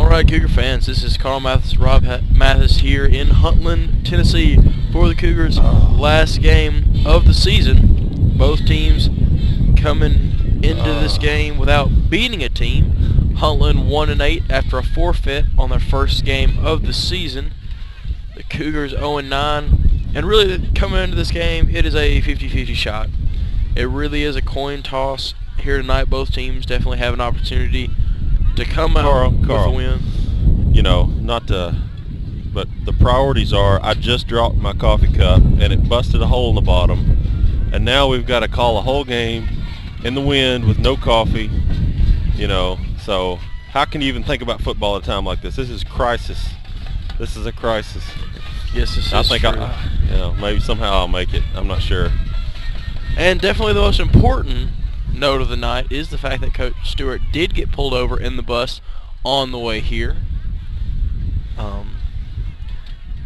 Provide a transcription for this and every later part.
Alright, Cougar fans, this is Carl Mathis, Rob Mathis here in Huntland, Tennessee for the Cougars' last game of the season. Both teams coming into this game without beating a team. Huntland 1-8 after a forfeit on their first game of the season. The Cougars 0-9, and really coming into this game, it is a 50-50 shot. It really is a coin toss here tonight. Both teams definitely have an opportunity to come out with a win. You know, but the priorities are, I just dropped my coffee cup and it busted a hole in the bottom, and now we've got to call a whole game in the wind with no coffee. You know, so how can you even think about football at a time like this? This is crisis. This is a crisis. Yes, this is true. You know, maybe somehow I'll make it. I'm not sure. And definitely the most important note of the night is the fact that Coach Stewart did get pulled over in the bus on the way here.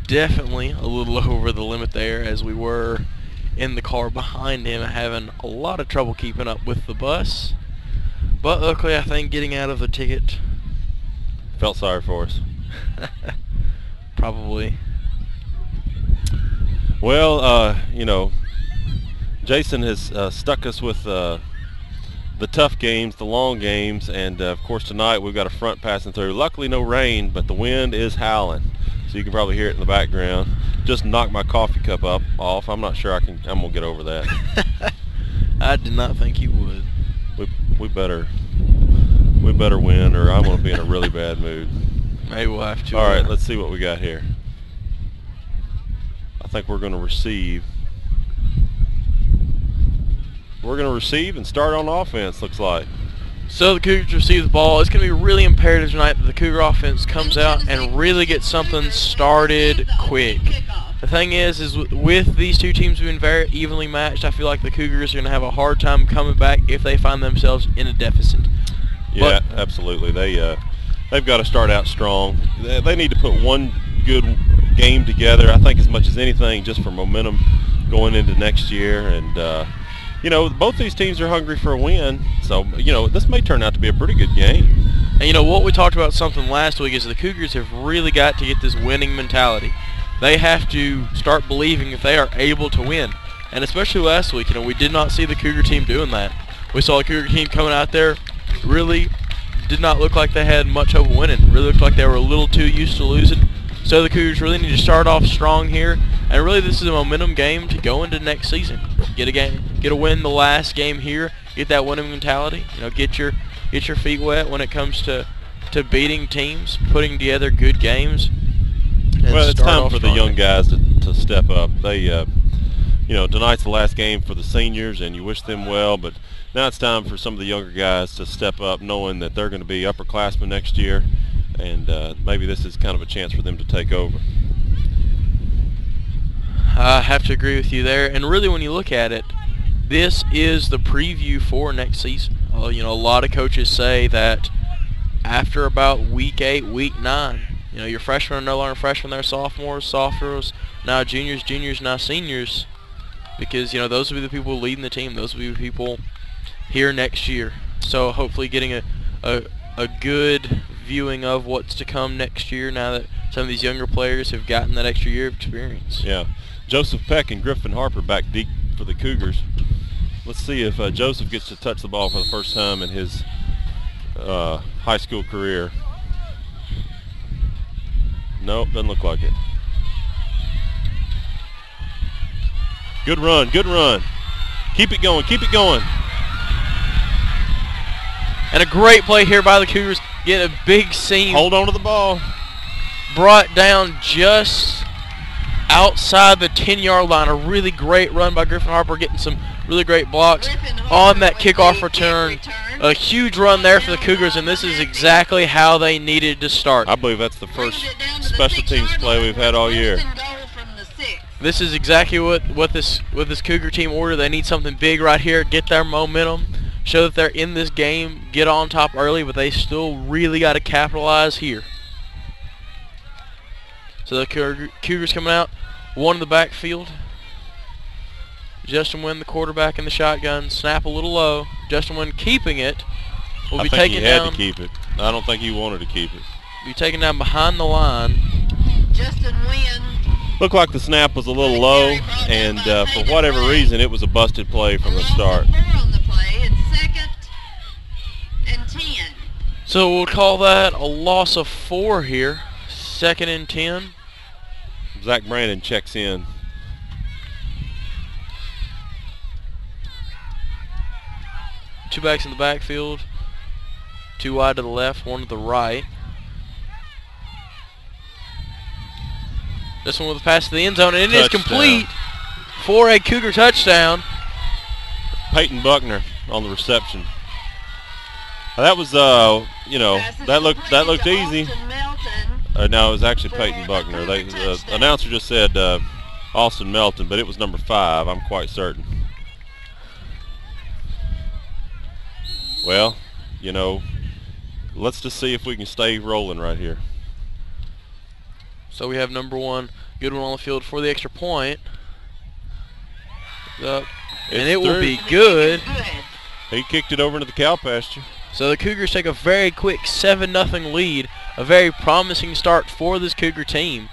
Definitely a little over the limit there, as we were in the car behind him having a lot of trouble keeping up with the bus. But luckily, I think getting out of the ticket... Felt sorry for us. Probably. Well, you know, Jason has stuck us with the tough games, the long games, and of course tonight we've got a front passing through. Luckily no rain, but the wind is howling, so you can probably hear it in the background. Just knocked my coffee cup off. I'm not sure I'm gonna get over that. I did not think you would. We better win, or I'm gonna be in a really bad mood. Maybe we'll have to. All right, let's see what we got here. I think we're gonna receive. We're going to receive and start on offense, looks like. So the Cougars receive the ball. It's going to be really imperative tonight that the Cougar offense comes out and really get something started quick. The thing is with these two teams being very evenly matched, I feel like the Cougars are going to have a hard time coming back if they find themselves in a deficit. Yeah, absolutely. They've got to start out strong. They need to put one good game together, I think, as much as anything, just for momentum going into next year. And you know, both these teams are hungry for a win, so, you know, this may turn out to be a pretty good game. And, you know, what we talked about something last week is the Cougars have really got to get this winning mentality. They have to start believing if they are able to win. And especially last week, you know, we did not see the Cougar team doing that. We saw the Cougar team coming out there, really did not look like they had much hope of winning. Really looked like they were a little too used to losing. So the Cougars really need to start off strong here, and really this is a momentum game to go into next season. Get a win the last game here, get that winning mentality. You know, get your feet wet when it comes to beating teams, putting together good games. Well, it's time for the young guys to step up. They, you know, tonight's the last game for the seniors, and you wish them well, but now it's time for some of the younger guys to step up, knowing that they're going to be upperclassmen next year. And maybe this is kind of a chance for them to take over. I have to agree with you there. And really, when you look at it, this is the preview for next season. You know, a lot of coaches say that after about week 8, week 9, you know, your freshmen are no longer freshmen, they're sophomores, now juniors, now seniors. Because, you know, those will be the people leading the team. Those will be the people here next year. So hopefully getting a good viewing of what's to come next year now that some of these younger players have gotten that extra year of experience. Yeah. Joseph Peck and Griffin Harper back deep for the Cougars. Let's see if Joseph gets to touch the ball for the first time in his high school career. Nope, doesn't look like it. Good run, good run. Keep it going, keep it going. And a great play here by the Cougars. Get a big seam. Hold on to the ball. Brought down just outside the 10-yard line. A really great run by Griffin Harper, getting some really great blocks on that kickoff return. A huge run there for the Cougars, and this is exactly how they needed to start. I believe that's the first special teams play we've had all year. This is exactly what this Cougar team ordered. They need something big right here, get their momentum, show that they're in this game, get on top early, but they still really got to capitalize here. So the Cougars coming out, one in the backfield. Justin Wynn, the quarterback, in the shotgun. Snap a little low. Justin Wynn keeping it. Will be taken down. I think he had to keep it. I don't think he wanted to keep it. be taken down behind the line. Justin Wynn. Looked like the snap was a little low, and for whatever reason, it was a busted play from the start. On the play. It's 2nd and 10. So we'll call that a loss of 4 here. 2nd and 10. Zach Brandon checks in. Two backs in the backfield. 2 wide to the left, 1 to the right. This one with a pass to the end zone, and it is complete for a Cougar touchdown. Peyton Buckner on the reception. That was, you know, that looked easy. No, it was actually Peyton Buckner. The announcer just said Austin Melton, but it was number 5. I'm quite certain. Well, you know, let's just see if we can stay rolling right here. So we have number 1, good one on the field for the extra point. And it will be good. He kicked it over into the cow pasture. So the Cougars take a very quick 7-0 lead. A very promising start for this Cougar team.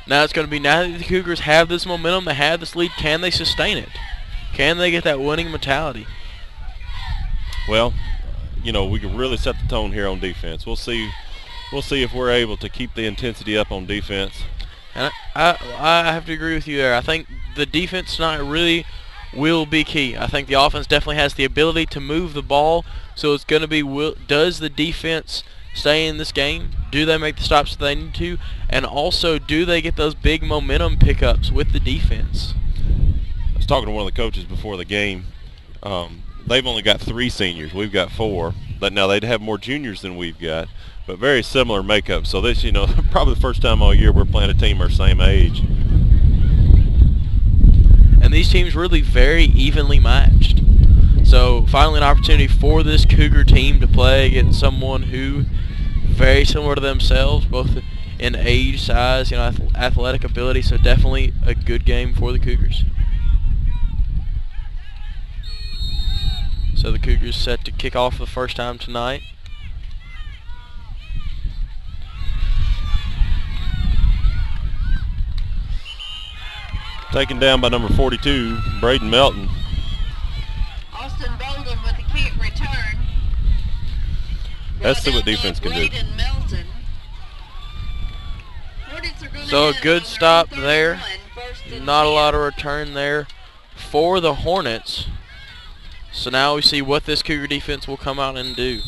Now it's going to be, now that the Cougars have this momentum, they have this lead, can they sustain it? Can they get that winning mentality? Well, you know, we can really set the tone here on defense. We'll see if we're able to keep the intensity up on defense. And I have to agree with you there. I think the defense tonight really will be key. I think the offense definitely has the ability to move the ball, so it's going to be, does the defense stay in this game? Do they make the stops that they need to? And also, do they get those big momentum pickups with the defense? I was talking to one of the coaches before the game. They've only got 3 seniors. We've got 4. But now they'd have more juniors than we've got. But very similar makeup. So this, you know, probably the first time all year we're playing a team our same age. And these teams really very evenly matched. So finally an opportunity for this Cougar team to play against someone who very similar to themselves, both in age, size, you know, athletic ability. So definitely a good game for the Cougars. So the Cougars set to kick off for the first time tonight. Taken down by number 42, Braden Melton. Austin Bolden with the kick return. Let's see what defense can do. So a good stop there. Not a lot of return there for the Hornets. So now we see what this Cougar defense will come out and do.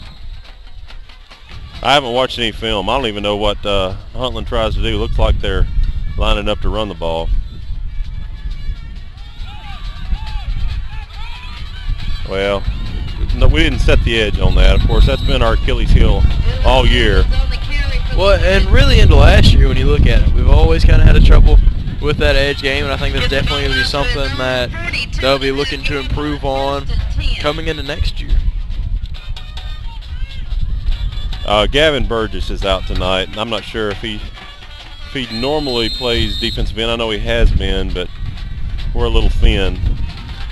I haven't watched any film. I don't even know what Huntland tries to do. Looks like they're lining up to run the ball. Well, no, we didn't set the edge on that. Of course, that's been our Achilles heel all year. Well, and really into last year when you look at it, we've always kind of had a trouble with that edge game, and I think that's definitely going to be something that they'll be looking to improve on coming into next year. Gavin Burgess is out tonight. I'm not sure if he normally plays defensive end. I know he has been, but we're a little thin.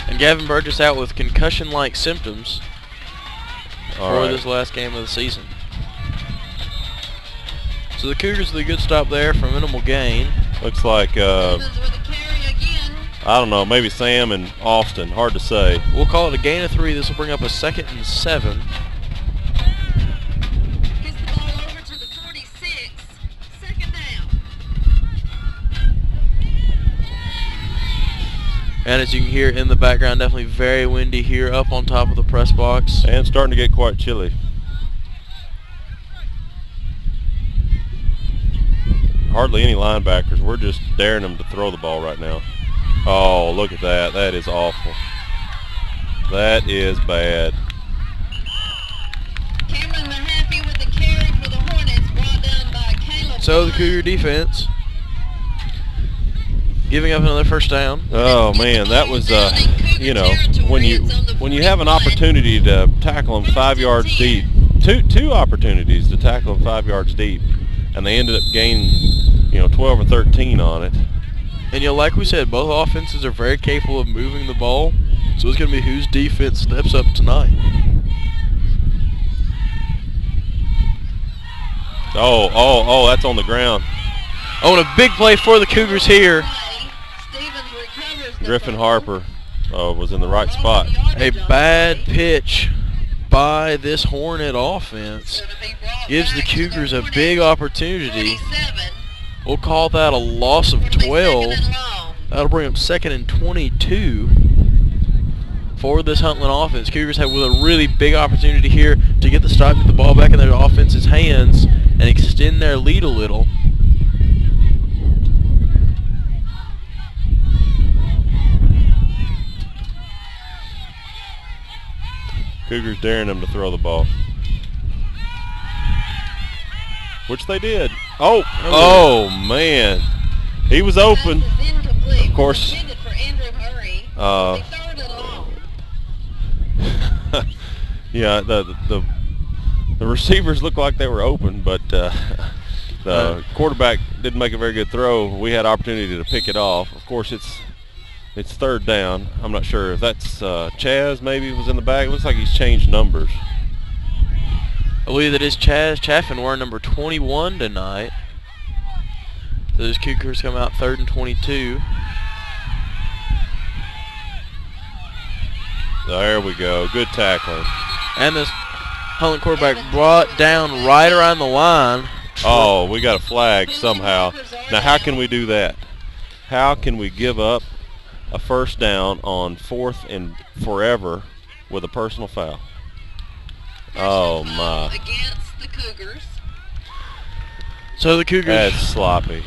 And Gavin Burgess out with concussion-like symptoms for this last game of the season. So the Cougars with a good stop there for minimal gain. Looks like, I don't know, maybe Sam and Austin. Hard to say. We'll call it a gain of 3. This will bring up a 2nd and 7. Gets the ball over to the 46. 2nd down. And as you can hear in the background, definitely very windy here up on top of the press box. And starting to get quite chilly. Hardly any linebackers. We're just daring them to throw the ball right now. Oh, look at that. That is awful. That is bad. Cameron Mahaffey with the carry for the Hornets, brought down by Caleb. So the Cougar defense giving up another first down. Oh man, that was you know, when you have an opportunity to tackle them 5 yards deep, two opportunities to tackle them 5 yards deep, and they ended up gaining, you know, 12 or 13 on it. And you know, like we said, both offenses are very capable of moving the ball, so it's going to be whose defense steps up tonight. Oh, that's on the ground. Oh, and a big play for the Cougars here. Stevens recovers the Griffin fumble. Harper was in the right spot. A bad pitch by this Hornet offense Gonna be brought gives the back to Cougars a Hornets. big opportunity. 27. We'll call that a loss of It'll be 12. second and long. That'll bring up 2nd and 22 for this Huntland offense. Cougars have a really big opportunity here to get the stop, get the ball back in their offense's hands, and extend their lead a little. Cougars daring them to throw the ball, which they did. Oh man, he was open. Pass is incomplete. Of course. Intended for Andrew Murray. Uh, Be third and long. Yeah, the receivers looked like they were open, but the quarterback didn't make a very good throw. We had opportunity to pick it off. Of course, it's 3rd down. I'm not sure if that's Chaz maybe was in the back. It looks like he's changed numbers. I believe that is Chaz Chaffin wearing number 21 tonight. So those Cougars come out 3rd and 22. There we go. Good tackling. And this Huntland quarterback brought down right around the line. Oh, we got a flag somehow. Now, how can we do that? How can we give up a 1st down on 4th and forever with a personal foul? Oh, my. Against the Cougars. So the Cougars, That's sloppy.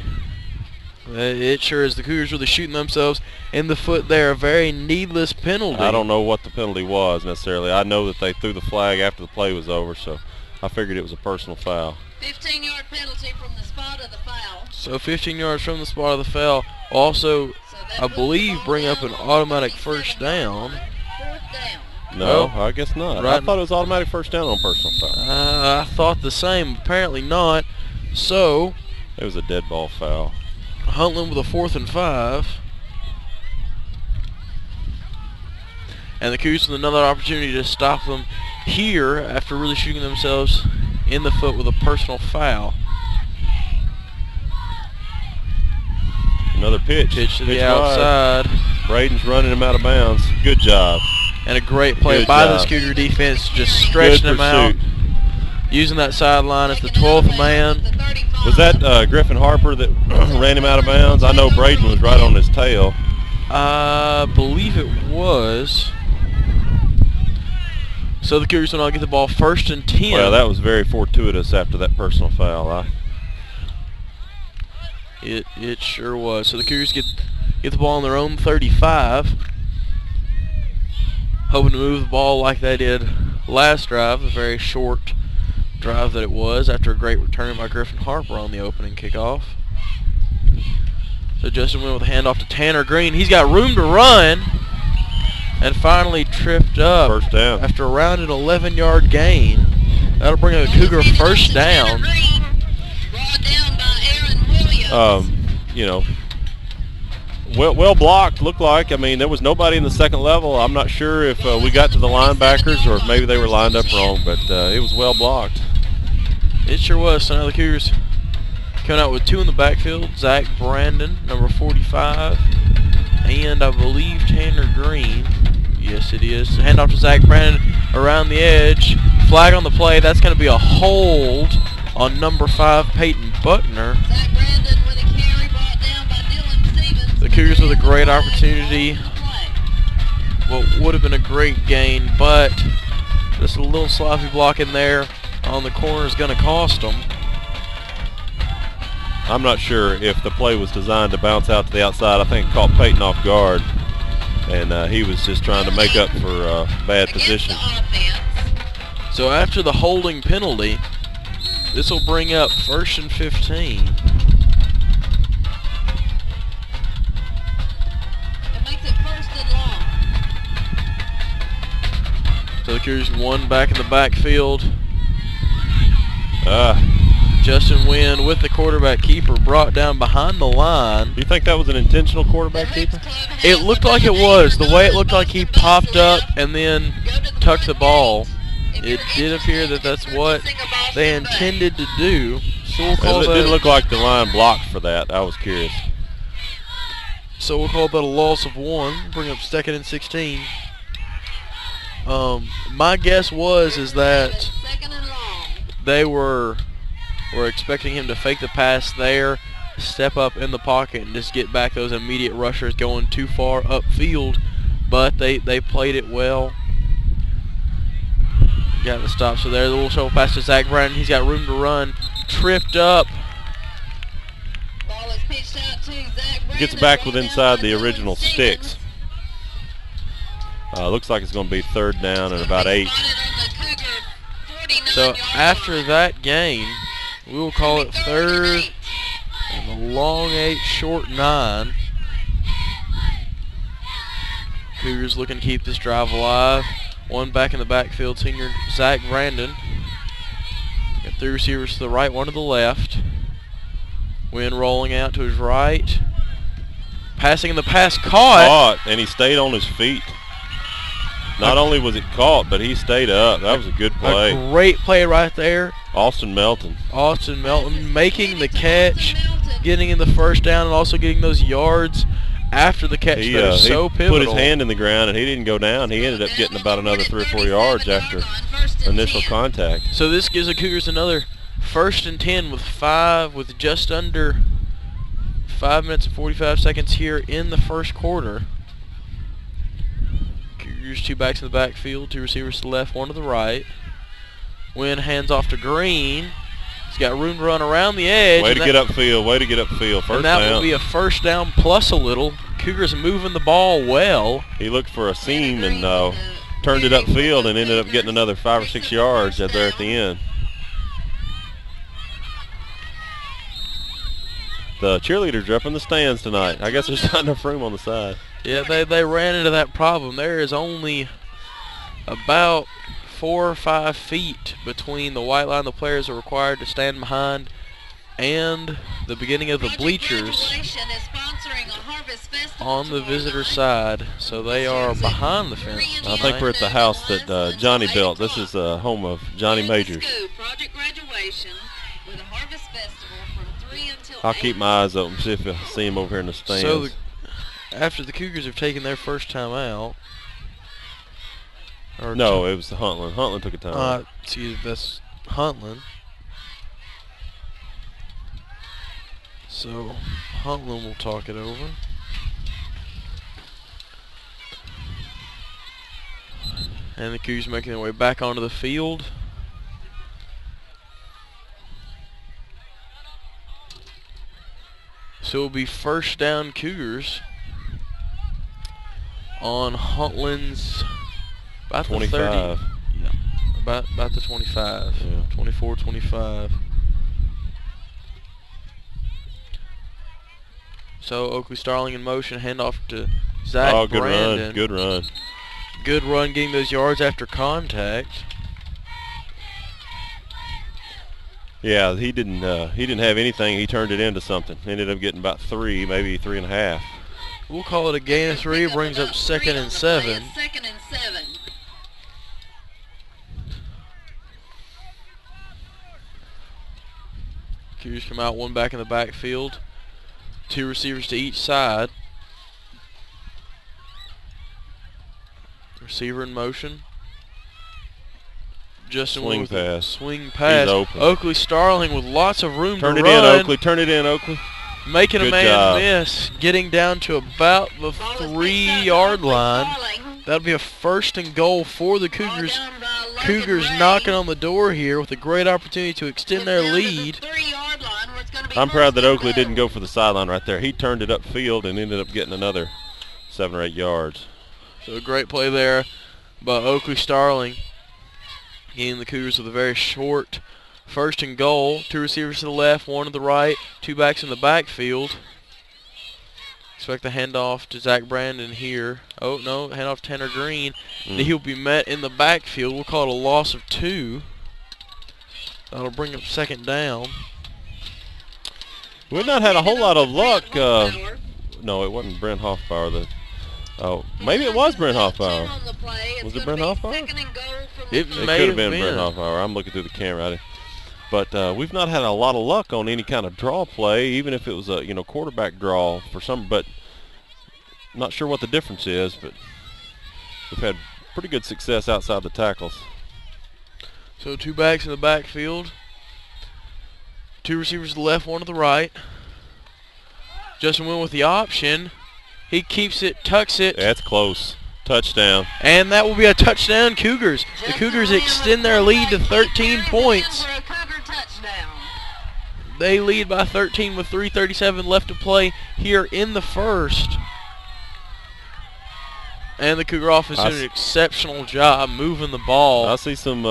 it sure is. The Cougars really shooting themselves in the foot there. A very needless penalty. I don't know what the penalty was necessarily. I know that they threw the flag after the play was over, so I figured it was a personal foul. 15-yard penalty from the spot of the foul. So 15 yards from the spot of the foul. Also, So that I puts the believe ball bring up down an on automatic 37 first down. 4th down. No, Oh. I guess not. Right. I thought it was automatic 1st down on personal foul. I thought the same. Apparently not. So It was a dead ball foul. Huntland with a 4th and 5. And the Cougars with another opportunity to stop them here after really shooting themselves in the foot with a personal foul. Another pitch. Pitch to the wide. outside. Braden's running him out of bounds. Good job. And a great play Good by job. this Cougar defense, just stretching Good him out, pursuit. using that sideline as the Taking out 12th man. the 35. Was that Griffin Harper that ran him out of bounds? I know Braden was right on his tail. I believe it was. So the Cougars will now get the ball 1st and 10. Well, that was very fortuitous after that personal foul. It sure was. So the Cougars get the ball on their own 35. Hoping to move the ball like they did last drive, a very short drive that it was after a great return by Griffin Harper on the opening kickoff. So Justin went with a handoff to Tanner Green. He's got room to run and finally tripped up 1st down. after a rounded 11-yard gain. That'll bring a Cougar 1st down. Brought down by Aaron Williams. You know, well blocked, looked like. I mean, there was nobody in the 2nd level. I'm not sure if we got to the linebackers or if maybe they were lined up wrong, but it was well blocked. It sure was. So now the Cougars coming out with 2 in the backfield. Zach Brandon, number 45, and I believe Tanner Green. Yes, it is. Handoff to Zach Brandon around the edge. Flag on the play. That's going to be a hold on number 5, Peyton Buckner. Zach Brandon with a carry brought down by Dylan Stevens. The Cougars with a great opportunity. What would have been a great gain, but just a little sloppy block in there on the corner is going to cost them. I'm not sure if the play was designed to bounce out to the outside. I think it caught Peyton off guard, and he was just trying to make up for bad position. So after the holding penalty, this will bring up 1st and 15. It makes it 1st and long. So the Cougars 1 back in the backfield. Do Justin Wynn with the quarterback keeper brought down behind the line. you think that was an intentional quarterback keeper? It looked like it was. The way it looked like he popped up and then tucked the ball. It did appear that that's what they intended to do. So we'll call It that, didn't look like the line blocked for that. I was curious. so we'll call that a loss of 1. Bring up 2nd and 16. My guess is that Second and long. they were expecting him to fake the pass there, step up in the pocket, and just get back those immediate rushers going too far upfield. But they played it well. Got the stop. So there, the little shovel pass to Zach Brandon. He's got room to run. Tripped up. Ball is pitched out to Zach Brandon. Gets back Ball with down inside by the Dylan original Stevens. sticks. Looks like it's going to be 3rd down and about 8. So after that gain, we will call it 3rd and a long 8, short 9. Cougars looking to keep this drive alive. One back in the backfield, senior Zach Brandon. Got 3 receivers to the right, 1 to the left. Wynn rolling out to his right. Passing in the pass, caught. And he stayed on his feet. Not only was it caught, but he stayed up. That was a good play. A great play right there. Austin Melton. Austin Melton making the catch, getting in the 1st down, and also getting those yards after the catch. That is so he pivotal. put his hand in the ground, and he didn't go down. He ended up getting about another 3 or 4 yards after initial contact. So this gives the Cougars another 1st and 10 with just under 5 minutes and 45 seconds here in the 1st quarter. Cougars 2 backs in the backfield, 2 receivers to the left, 1 to the right. Wynn hands off to Green. He's got room to run around the edge. Way to get upfield. 1st and that down. will be a 1st down plus a little. Cougars moving the ball well. He looked for a seam and turned it upfield and ended up getting another 5 or 6 yards there at the end. The cheerleaders are up in the stands tonight. I guess there's not enough room on the side. Yeah, they ran into that problem. There is only about 4 or 5 feet between the white line the players are required to stand behind and the beginning of the bleachers on the visitor side. So they are behind the fence. I think we're at the house that Johnny built. This is the home of Johnny Majors. I'll keep my eyes open, see if I see him over here in the stands. So after the Cougars have taken their 1st time out. No, it was the Huntland. Huntland took a time. Excuse me, that's Huntland. So Huntland will talk it over. And the Cougars making their way back onto the field. So it will be 1st down Cougars on Huntland's about 25. the 30. Yeah, about the 25. Yeah. 24, 25. So Oakley Starling in motion, handoff to Zach Brandon. Good run. Good run, getting those yards after contact. Yeah, he didn't have anything. He turned it into something. Ended up getting about 3, maybe 3.5. We'll call it a gain of 3. Brings up 2nd and 7. Cougars come out, 1 back in the backfield. 2 receivers to each side. Receiver in motion. Justin Swing with pass. Swing pass. He's open. Oakley Starling with lots of room Turn to it run. in, Oakley. Turn it in, Oakley. Making Good a man job. miss. Getting down to about the 3-yard line. That'll be a 1st and goal for the Cougars. Cougars knocking on the door here with a great opportunity to extend their lead. I'm proud that Oakley didn't go for the sideline right there. He turned it upfield and ended up getting another 7 or 8 yards. So a great play there by Oakley Starling. Getting the Cougars with a very short 1st and goal. 2 receivers to the left, 1 to the right, 2 backs in the backfield. Expect the handoff to Zach Brandon here. Oh, no, handoff to Tanner Green. He'll be met in the backfield. We'll call it a loss of 2. That'll bring up 2nd down. We've not had a whole lot of luck. No, it wasn't Brent Hoffbauer. Oh, maybe it was Brent Hoffbauer. Was it Brent Hoffbauer? It It may could have have been been. Brent Hoffbauer. I'm looking through the camera. But we've not had a lot of luck on any kind of draw play, even if it was a quarterback draw for some. But not sure what the difference is. But we've had pretty good success outside the tackles. So 2 backs in the backfield. 2 receivers to the left, 1 to the right. Justin Wynn with the option. He keeps it, tucks it. That's close. Touchdown. And that will be a touchdown, Cougars. The Cougars extend their lead to 13 points. They lead by 13 with 3:37 left to play here in the first. And the Cougar offense did an exceptional job moving the ball. I see some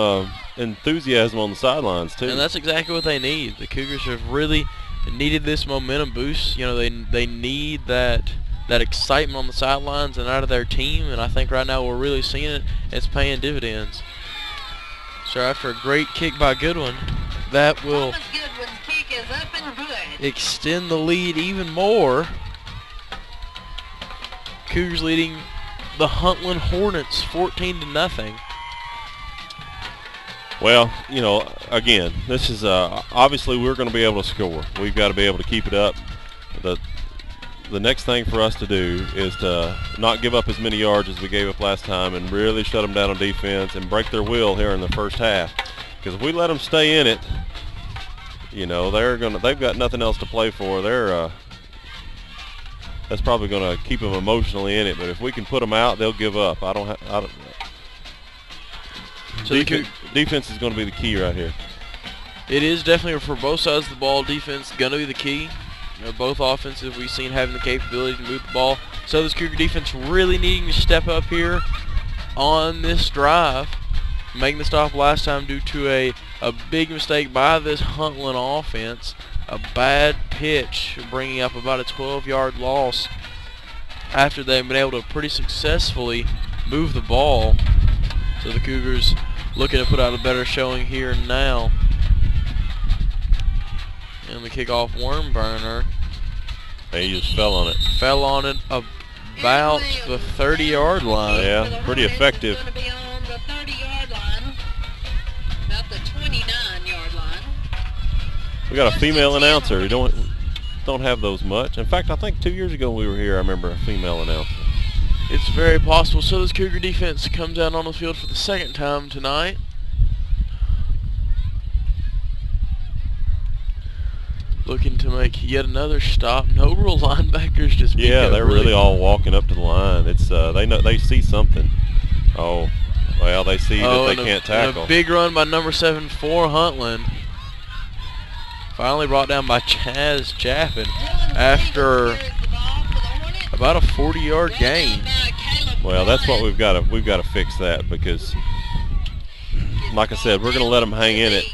enthusiasm on the sidelines, too. And that's exactly what they need. The Cougars have really needed this momentum boost. They need that excitement on the sidelines and out of their team, and I think right now we're really seeing it. It's paying dividends. So after a great kick by Goodwin, that will extend the lead even more. Cougars leading the Huntland Hornets 14-0. Well, again, this is obviously we're going to be able to score. We've got to be able to keep it up. The next thing for us to do is to not give up as many yards as we gave up last time and really shut them down on defense and break their will here in the first half. Because if we let them stay in it, they've got nothing else to play for. That's probably going to keep them emotionally in it. But if we can put them out, they'll give up. So defense is going to be the key right here. It is definitely for both sides of the ball. Defense going to be the key. Both offenses we've seen having the capability to move the ball. So this Cougar defense really needing to step up here on this drive. Making the stop last time due to a big mistake by this Huntland offense. A bad pitch bringing up about a 12-yard loss after they've been able to pretty successfully move the ball. So the Cougars looking to put out a better showing here now. And the kickoff worm burner. He just fell on it. Fell on it about the 30-yard line. Yeah, pretty effective. Going to be on the 30-yard line, about the 29-yard line. We got a female announcer. We don't have those much. In fact, I think 2 years ago we were here, I remember a female announcer. It's very possible. So this Cougar defense comes out on the field for the second time tonight. Looking to make yet another stop. No real linebackers, just they're really all walking up to the line. It's they see something. Oh, well, they see that they can't tackle. A big run by number 7 for Huntland. Finally brought down by Chaz Chaffin after about a 40-yard gain. Well, that's what we've got to fix that, because, like I said, we're going to let them hang in it.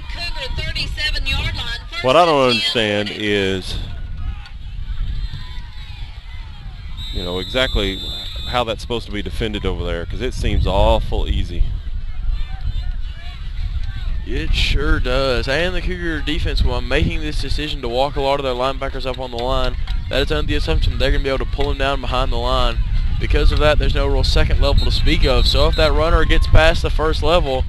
What I don't understand is, exactly how that's supposed to be defended over there, because it seems awful easy. It sure does. And the Cougar defense, while making this decision to walk a lot of their linebackers up on the line, that is under the assumption they're going to be able to pull them down behind the line. Because of that, there's no real second level to speak of. So if that runner gets past the first level,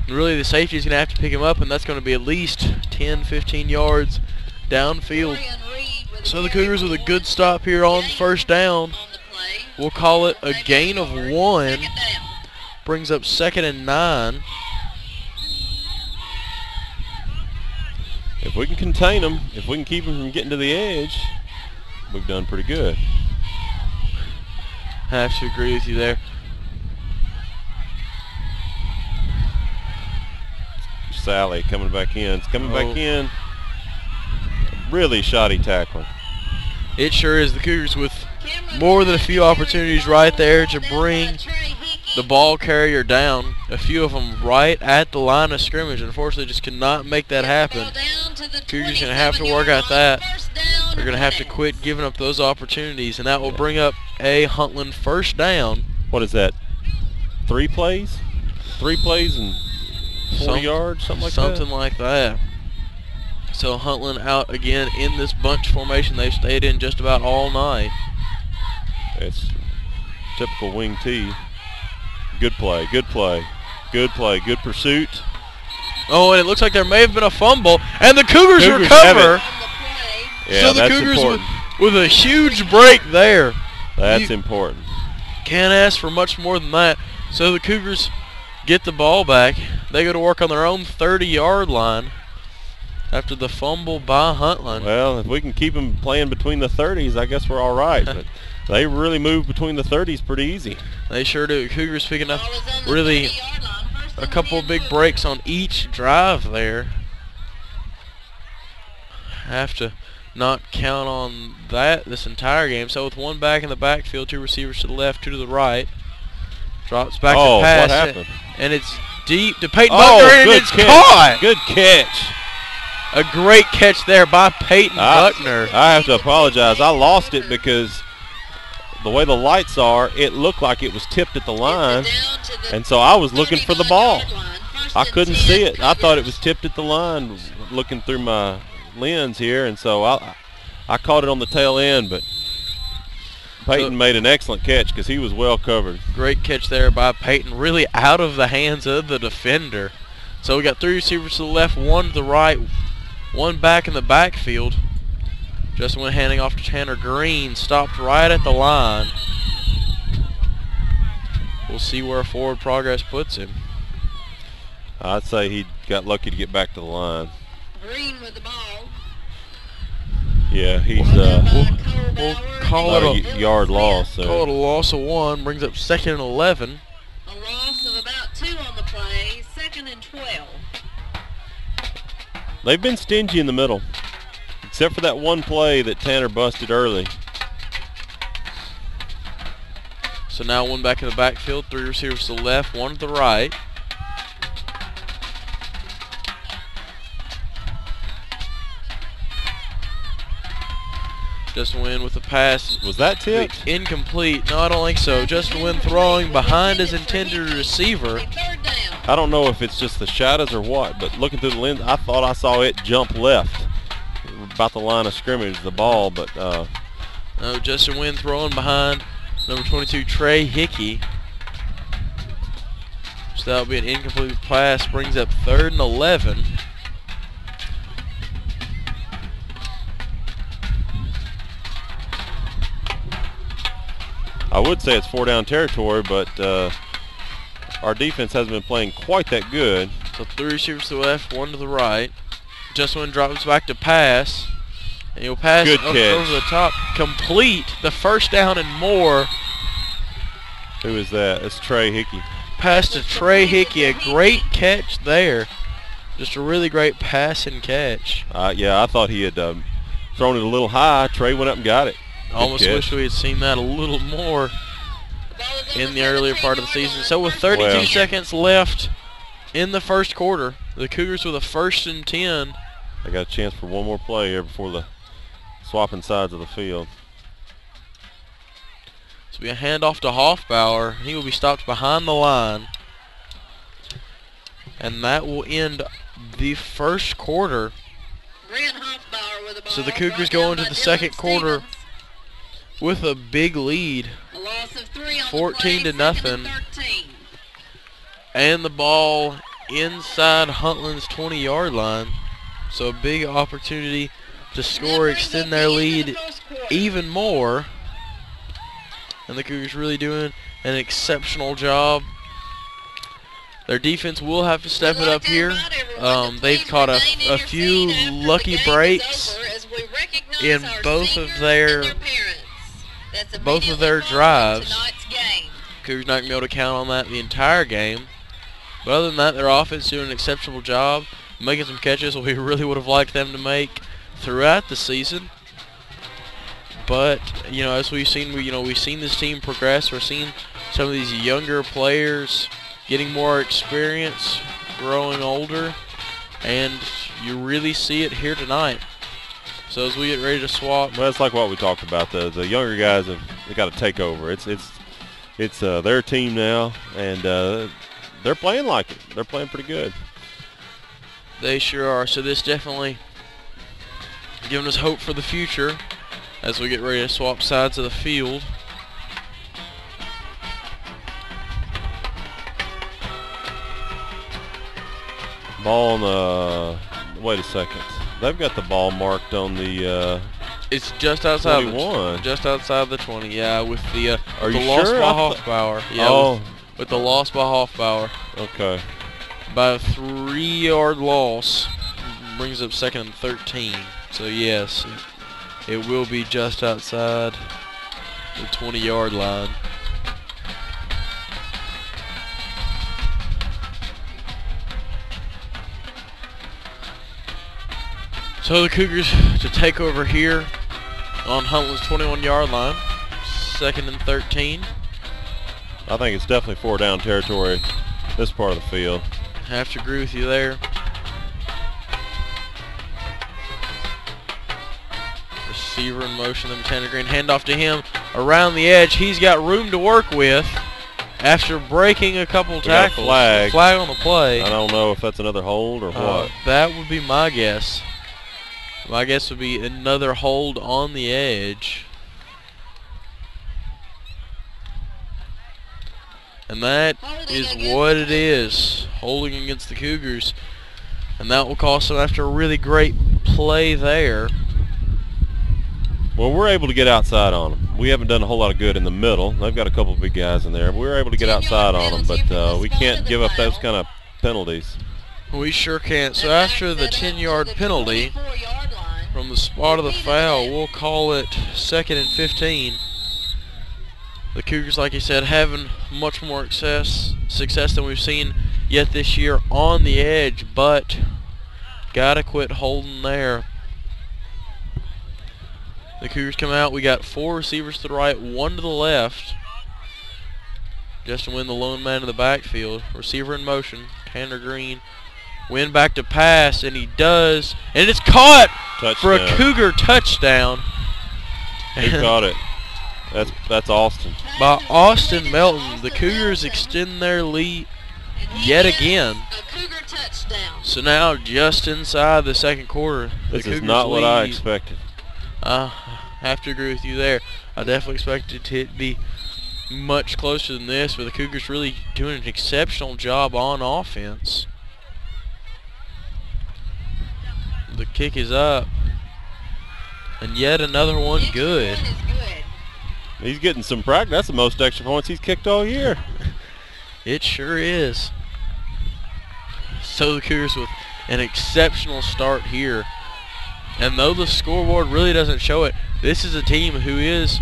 really the safety is going to have to pick him up, and that's going to be at least 10, 15 yards downfield. So the Cougars with a good stop here on first down. We'll call it a gain of 1. Brings up 2nd and 9. If we can contain them, if we can keep them from getting to the edge, we've done pretty good. I have to agree with you there. Sally coming back in. It's coming back in. Really shoddy tackling. It sure is. The Cougars with more than a few opportunities right there to bring the ball carrier down. A few of them right at the line of scrimmage. Unfortunately, just could not make that happen. Cougars going to have to work at that. They're going to have to quit giving up those opportunities, and that will bring up a Huntland first down. What is that? 3 plays? 3 plays and 40 yards, something like that? Something like that. So Huntland out again in this bunch formation they've stayed in just about all night. typical wing T. Good play, good play, good play, good pursuit. Oh, and it looks like there may have been a fumble, and the Cougars Cougars recover. On the play. Yeah, So the that's Cougars important. with a huge break there. That's You important. can't ask for much more than that. So the Cougars get the ball back. They go to work on their own 30-yard line after the fumble by Huntland. Well, if we can keep them playing between the 30s, I guess we're all right. But they really move between the 30s pretty easy. They sure do. Cougars picking up Ball is on the really 30-yard line. First a and couple of 10 big Cougars. breaks on each drive there. Have to not count on that this entire game. So with one back in the backfield, two receivers to the left, two to the right. Drops back Oh, to pass. what happened? And it's deep to Peyton Oh, Buckner, and good it's catch. caught. Good catch. A great catch there by Peyton Buckner. I have to apologize. I lost it because the way the lights are, it looked like it was tipped at the line. Down to the And so I was looking for the ball. 39-yard line. First I and couldn't 10 see it. I thought it Cougars. was tipped at the line looking through my lens here. And so I caught it on the tail end, but Peyton made an excellent catch because he was well covered. Great catch there by Peyton, really out of the hands of the defender. So we got three receivers to the left, one to the right, one back in the backfield. Justin went handing off to Tanner Green, stopped right at the line. We'll see where forward progress puts him. I'd say he got lucky to get back to the line. Green with the ball. Yeah, he's We'll call about it a yard loss. Call it So a loss of one, brings up 2nd and 11. A loss of about 2 on the play. 2nd and 12. they've been stingy in the middle, except for that one play that Tanner busted early. So now one back in the backfield, three receivers to the left, one to the right. Justin Wynn with the pass. Was that tipped? Incomplete. No, I don't think so. Justin Wynn throwing behind his intended receiver. 3rd down. I don't know if it's just the shadows or what, but looking through the lens, I thought I saw it jump left, about the line of scrimmage, the ball, but No, Justin Wynn throwing behind number 22, Trey Hickey. So that'll be an incomplete pass. Brings up 3rd and 11. I would say it's 4-down territory, but our defense hasn't been playing quite that good. So three receivers to the left, one to the right. Justin Wynn drops back to pass. And he'll pass Good over catch. the top. Complete the 1st down and more. Who is that? It's Trey Hickey. Pass to Trey Hickey. A great catch there. Just a really great pass and catch. Yeah, I thought he had thrown it a little high. Trey went up and got it. Good Almost catch. wish we had seen that a little more The ball is on in the earlier part of the 17-yard season. line. So with 32 Well. seconds left in the 1st quarter, the Cougars with a 1st and 10. They got a chance for one more play here before the swapping sides of the field. So we a handoff to Hoffbauer. He will be stopped behind the line. And that will end the 1st quarter. Grant Hoffbauer with the ball. So the Cougars brought go down into by the Dylan 2nd quarter Stevens. with a big lead. A loss of 3 on 14 the to play. 2nd nothing. and 13. And the ball inside Huntland's 20-yard line. So a big opportunity to score, extend their lead even more. And the Cougars really doing an exceptional job. Their defense will have to step it up here. They've caught a few lucky breaks in both of their drives. Cougars not going to be able to count on that the entire game. But other than that, their offense doing an exceptional job, making some catches we really would have liked them to make throughout the season. But as we've seen, we've seen this team progress. We're seeing some of these younger players getting more experience, growing older, and you really see it here tonight. So as we get ready to swap, Well, it's like what we talked about. The younger guys they got to take over. It's their team now, and they're playing like it. They're playing pretty good. they sure are. So this definitely giving us hope for the future as we get ready to swap sides of the field. Ball on the, wait a second. They've got the ball marked on the It's just outside 21. just outside the 20. Yeah, with the Are with the you loss sure? by I thought- Hoffbauer. Yeah, Oh. with the loss by Hoffbauer. Okay. By a 3-yard loss, brings up second and 13. So yes, it will be just outside the 20-yard line. So the Cougars to take over here on Huntland's 21-yard line, second and 13. I think it's definitely 4-down territory, this part of the field. Have to agree with you there. Receiver in motion, then Tanner Green, handoff to him around the edge. He's got room to work with after breaking a couple tackles. Flag on the play. I don't know if that's another hold or what. That would be my guess. My guess would be another hold on the edge. And that is what it is, holding against the Cougars. And that will cost them after a really great play there. Well, we're able to get outside on them. We haven't done a whole lot of good in the middle. They've got a couple of big guys in there. We're able to get outside on them, but we can't give up those kind of penalties. We sure can't. So after the 10-yard penalty from the spot of the foul, we'll call it second and 15. The Cougars, like you said, having much more success than we've seen yet this year on the edge, but gotta quit holding there. The Cougars come out. We got 4 receivers to the right, 1 to the left. Justin Wynn, the lone man in the backfield. Receiver in motion, Tanner Green. Wynn back to pass, and he does, and it's caught for a Cougar touchdown. Who caught it? That's Austin. By Austin Melton. The Cougars extend their lead yet again. A Cougar touchdown. So now just inside the second quarter. This is not what I expected. I have to agree with you there. I definitely expected it to be much closer than this, but the Cougars really doing an exceptional job on offense. The kick is up. And yet another one good. He's getting some practice. That's the most extra points he's kicked all year. It sure is. So the Cougars with an exceptional start here. And though the scoreboard really doesn't show it, this is a team who is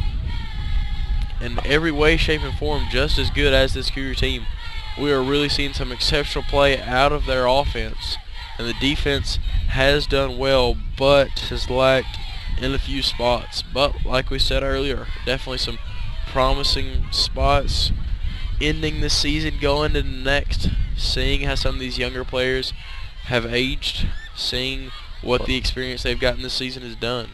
in every way, shape, and form just as good as this Cougar team. We are really seeing some exceptional play out of their offense. And the defense has done well, but has lacked in a few spots. But like we said earlier, definitely some promising spots ending the season, going to the next, seeing how some of these younger players have aged, seeing what the experience they've gotten this season has done.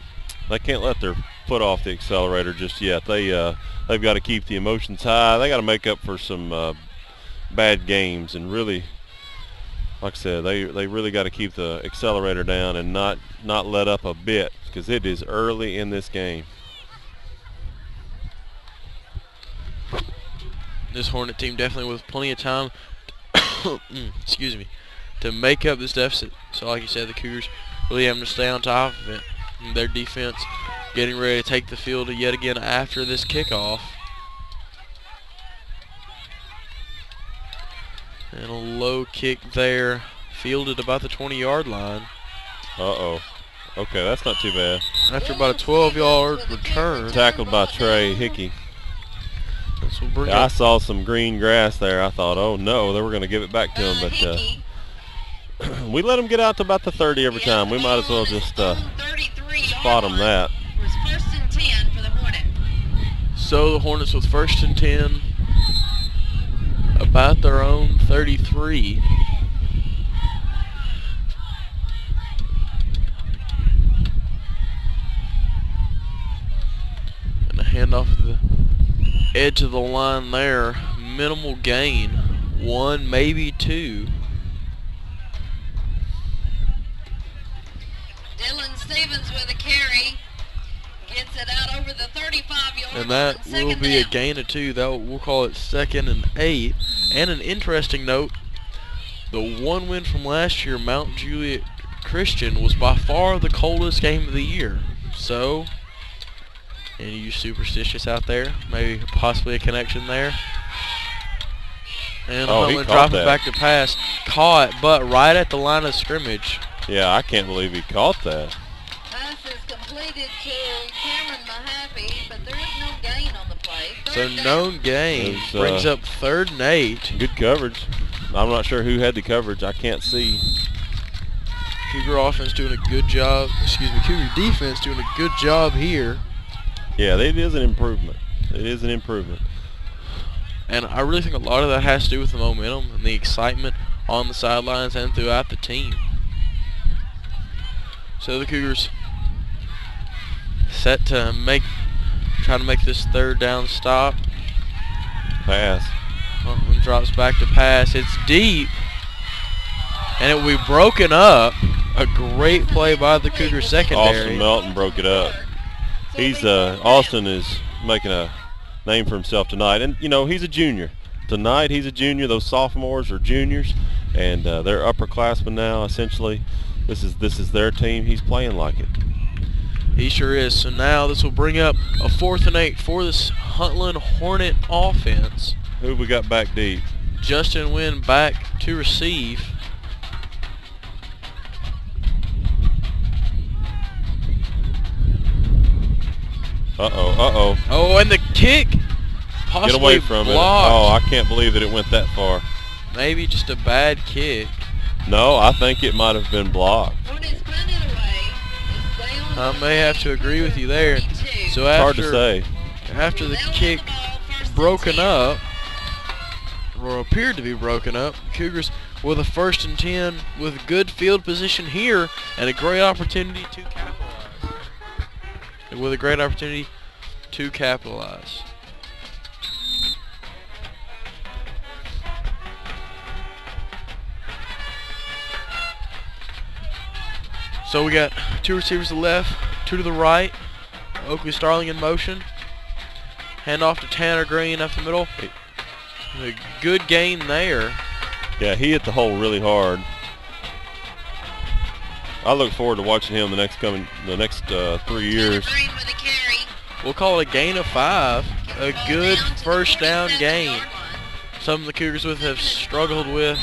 They can't let their foot off the accelerator just yet. They've got to keep the emotions high. They got to make up for some bad games, and really, like I said, they really got to keep the accelerator down and not let up a bit, because it is early in this game. This Hornet team definitely with plenty of time excuse me, to make up this deficit. So like you said, the Cougars really having to stay on top of it. And their defense getting ready to take the field yet again after this kickoff. And a low kick there, fielded about the 20-yard line. Uh-oh. Okay, that's not too bad. After about a 12-yard return. Tackled by Trey Hickey. This will bring I saw some green grass there. I thought, oh no, they were going to give it back to him, but we let them get out to about the 30 every time. We might as well just spot them that. Was first and 10 for the Hornet. So the Hornets with first and 10, about their own 33. And a handoff to the edge of the line there. Minimal gain. 1, maybe 2. Dylan Stevens with a carry. Gets it out over the 35-yard line. And that will be a gain of 2. We'll call it second and 8. And an interesting note, The one win from last year, Mount Juliet Christian, was by far the coldest game of the year. So, any of you superstitious out there, maybe possibly a connection there. And Huntland dropping back to pass. Caught, but right at the line of scrimmage. Yeah, I can't believe he caught that. Pass is completed to Cameron Mahaffey, but there is no gain on the play. So known gain brings up 3rd and 8. Good coverage. I'm not sure who had the coverage. I can't see. Cougar offense doing a good job. Excuse me, Cougar defense doing a good job here. Yeah, it is an improvement. It is an improvement. And I really think a lot of that has to do with the momentum and the excitement on the sidelines and throughout the team. So the Cougars set to try to make this 3rd down stop. Pass. Huntland drops back to pass. It's deep, and it will be broken up. A great play by the Cougar secondary. Austin Melton broke it up. Austin is making a name for himself tonight, and you know he's a junior. Tonight he's a junior. Those sophomores are juniors, and they're upperclassmen now. Essentially, this is their team. He's playing like it. He sure is. So now this will bring up a 4th and 8 for this Huntland Hornet offense. Who we got back deep? Justin Wynn back to receive. Oh, and the kick possibly Get away from blocked. it. Oh, I can't believe that it went that far. Maybe just a bad kick. No, I think it might have been blocked. I may have to agree with you there. So It's hard to say. After the kick broken up, or appeared to be broken up, Cougars with a 1st and 10 with good field position here and a great opportunity to capitalize. So we got 2 receivers to the left, 2 to the right. Oakley Starling in motion. Hand off to Tanner Green up the middle. A good gain there. Yeah, he hit the hole really hard. I look forward to watching him the next 3 years. We'll call it a gain of 5. A good 1st down gain. Something the Cougars have struggled with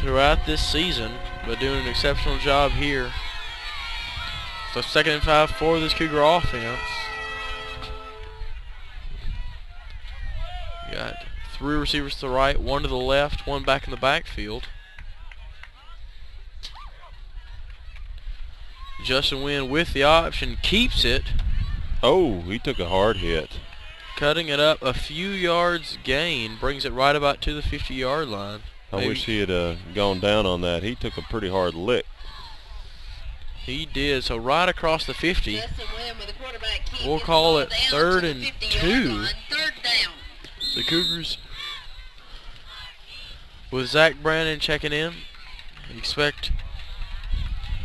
throughout this season, but doing an exceptional job here. So 2nd and 5 for this Cougar offense. You got 3 receivers to the right, 1 to the left, 1 back in the backfield. Justin Wynn with the option, keeps it. Oh, he took a hard hit. Cutting it up a few yards gain, brings it right about to the 50-yard line. I wish he had gone down on that. He took a pretty hard lick. He did, so right across the 50. We'll call it 3rd and 2. The Cougars, with Zach Brandon checking in, expect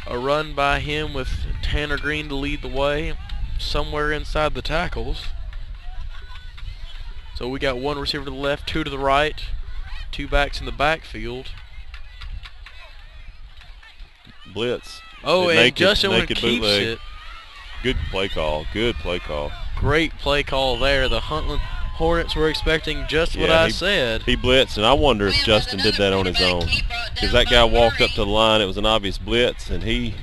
a run by him with Tanner Green to lead the way somewhere inside the tackles. So we got 1 receiver to the left, 2 to the right, 2 backs in the backfield. Blitz. Oh, and Justin Wynn keeps bootleg. it. Good play call. Good play call. Great play call there. The Huntland Hornets were expecting just what I said. He blitzed, and I wonder if Justin did that on his own. Because that guy walked up to the line. It was an obvious blitz, and he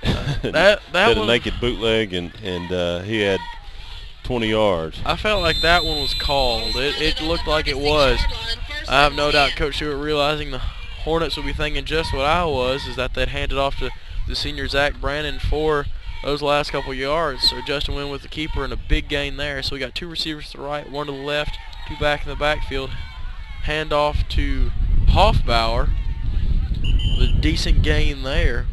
did a naked bootleg, and he had 20 yards. I felt like that one was called. It looked like it was. I have no doubt Coach Stewart, realizing the Hornets will be thinking just what I was, is that they'd hand it off to the senior Zach Brandon for those last couple yards. So Justin Wynn with the keeper and a big gain there. So we got 2 receivers to the right, 1 to the left, 2 back in the backfield. Hand off to Hoffbauer with a decent gain there.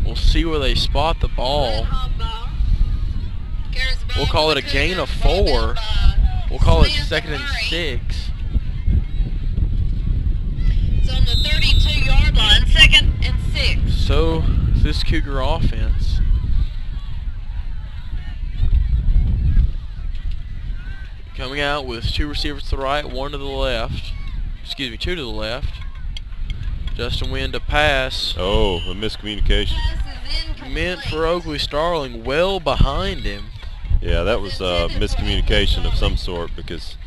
We'll see where they spot the ball. We'll call it a gain of 4. We'll call it 2nd and 6. It's on the 32-yard line, 2nd and 6. So this Cougar offense Coming out with 2 receivers to the right, 1 to the left. Excuse me, 2 to the left. Justin Wynn to pass. Oh, a miscommunication. Meant for Oakley Starling, well behind him. Yeah, that was miscommunication of some sort because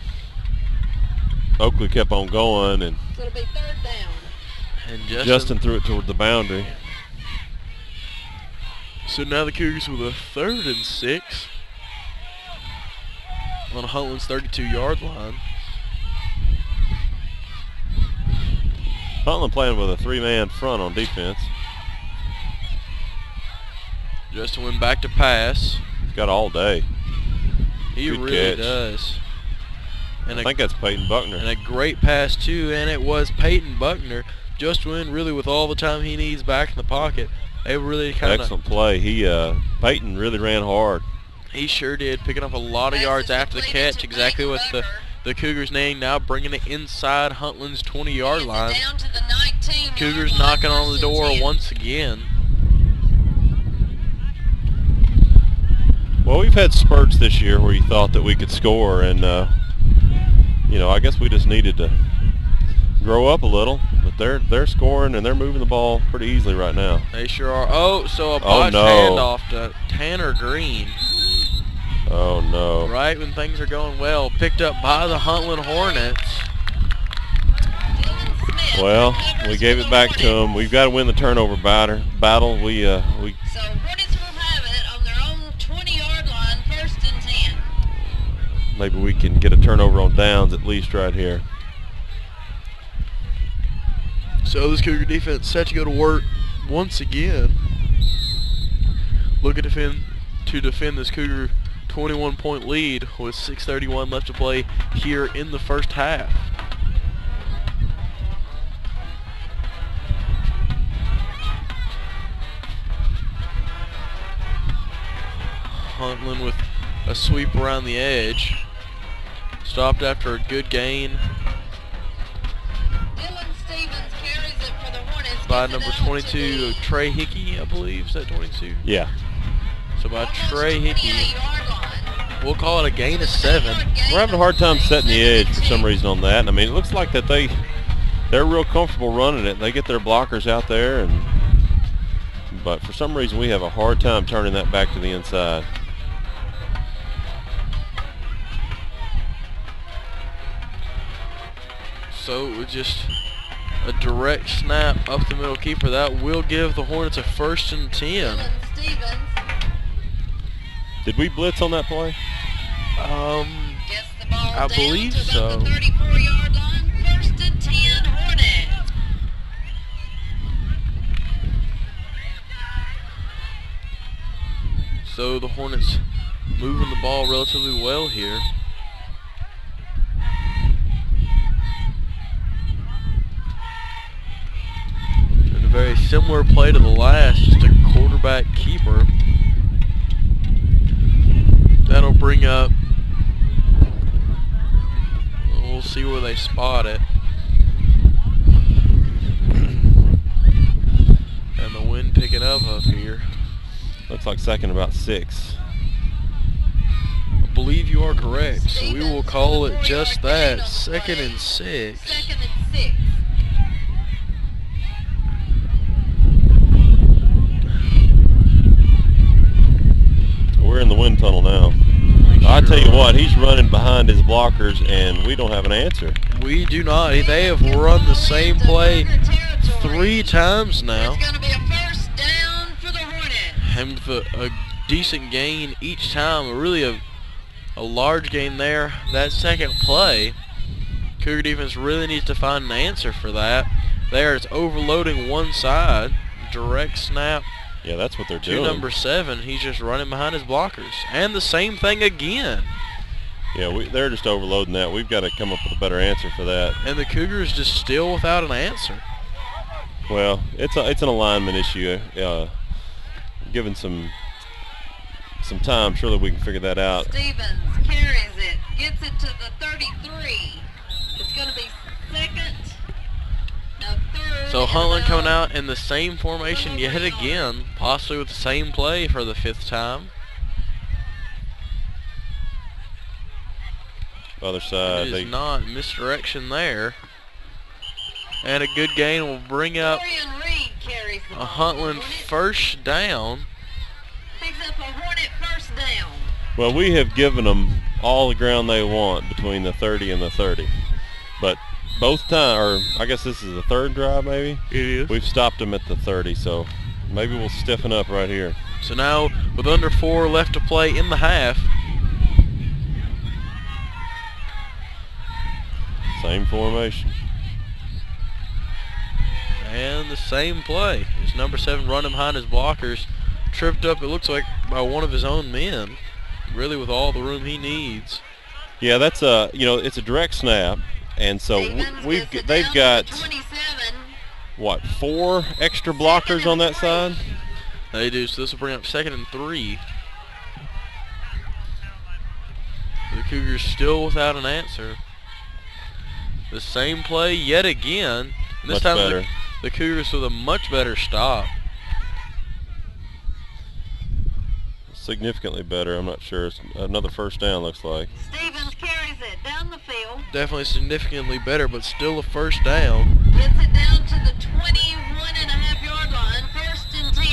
Oakley kept on going and So it'll be 3rd down. And Justin threw it toward the boundary. So now the Cougars with a 3rd and 6 on Huntland's 32-yard line. Huntland playing with a 3-man front on defense. Justin went back to pass. He's got all day. He Good really catch. does. And I think that's Peyton Buckner. And a great pass too, and it was Peyton Buckner. Justin Wynn really with all the time he needs back in the pocket. They really kind of excellent play. Peyton really ran hard. He sure did, picking up a lot of yards after the catch. Exactly what the Cougars need now, bringing it inside Huntland's 20-yard line. Down to the 19. Cougars knocking on the door once again. Well, we've had spurts this year where you thought that we could score, and you know, I guess we just needed to grow up a little. But they're scoring and they're moving the ball pretty easily right now. They sure are. Oh, so a botched handoff to Tanner Green. Oh no! Right when things are going well, picked up by the Huntland Hornets. Well, we gave it back to them. We've got to win the turnover battle. So Hornets will have it on their own 20-yard line, 1st and 10. Maybe we can get a turnover on downs at least right here. So this Cougar defense set to go to work once again. Looking to defend this Cougar 21-point lead with 6:31 left to play here in the first half. Huntland with a sweep around the edge. Stopped after a good gain Dylan Stevens carries it for the Hornets. by gets it number out to 22, the Trey Hickey, I believe. Is that 22? Yeah. So by almost Trey Hickey, 28-yard line. we'll call it a gain of 7. We're having a hard time setting the edge for some reason on that. And I mean, it looks like that they're real comfortable running it. They get their blockers out there, but for some reason we have a hard time turning that back to the inside. So just a direct snap up the middle keeper. That will give the Hornets a 1st and 10. Dylan Stevens Did we blitz on that play? gets the ball I down believe to about so. the 34-yard line, 1st and 10 Hornets. So the Hornets moving the ball relatively well here. And a very similar play to the last, just a quarterback keeper. That'll bring up, we'll see where they spot it. And the wind picking up here. Looks like 2nd about 6. I believe you are correct, so we will call it just that, 2nd and 6. 2nd and 6. We're in the wind tunnel now. I tell you what, he's running behind his blockers, and we don't have an answer. We do not. They have run the same play 3 times now, It's going to be a 1st down for the Hornets. and with a decent gain each time. Really a large gain there. That second play, Cougar defense really needs to find an answer for that. There, it's overloading one side. Direct snap Yeah, that's what they're to doing. number 7. He's just running behind his blockers. And the same thing again. Yeah, they're just overloading that. We've got to come up with a better answer for that. And the Cougars just still without an answer. Well, it's an alignment issue. Given some time, surely we can figure that out. Stevens carries it, gets it to the 33. It's going to be 2nd. Now 3rd. So Huntland coming out in the same formation yet again, possibly with the same play for the 5th time. Other side. It is not misdirection there. And a good gain will bring up Dorian Reed carries the a ball. Huntland Hornet first down. picks up a Hornet first down. Well, we have given them all the ground they want between the 30 and the 30. But both times, or I guess this is the third drive maybe, It is. we've stopped them at the 30, so maybe we'll stiffen up right here. So now with under 4 left to play in the half, Same formation. and the same play. His number 7 running behind his blockers, tripped up, it looks like, by one of his own men, really with all the room he needs. Yeah, that's it's a direct snap, and so Stevens gets it they've down to got the 27. what, 4 extra blockers on that side? They do, so this will bring up 2nd and 3. The Cougars still without an answer. The same play yet again. This Much time better. The Cougars with a much better stop. Significantly better, I'm not sure. It's another first down, looks like. Stevens carries it down the field. Definitely significantly better, but still a first down. Gets it down to the 21.5-yard line. 1st and 10.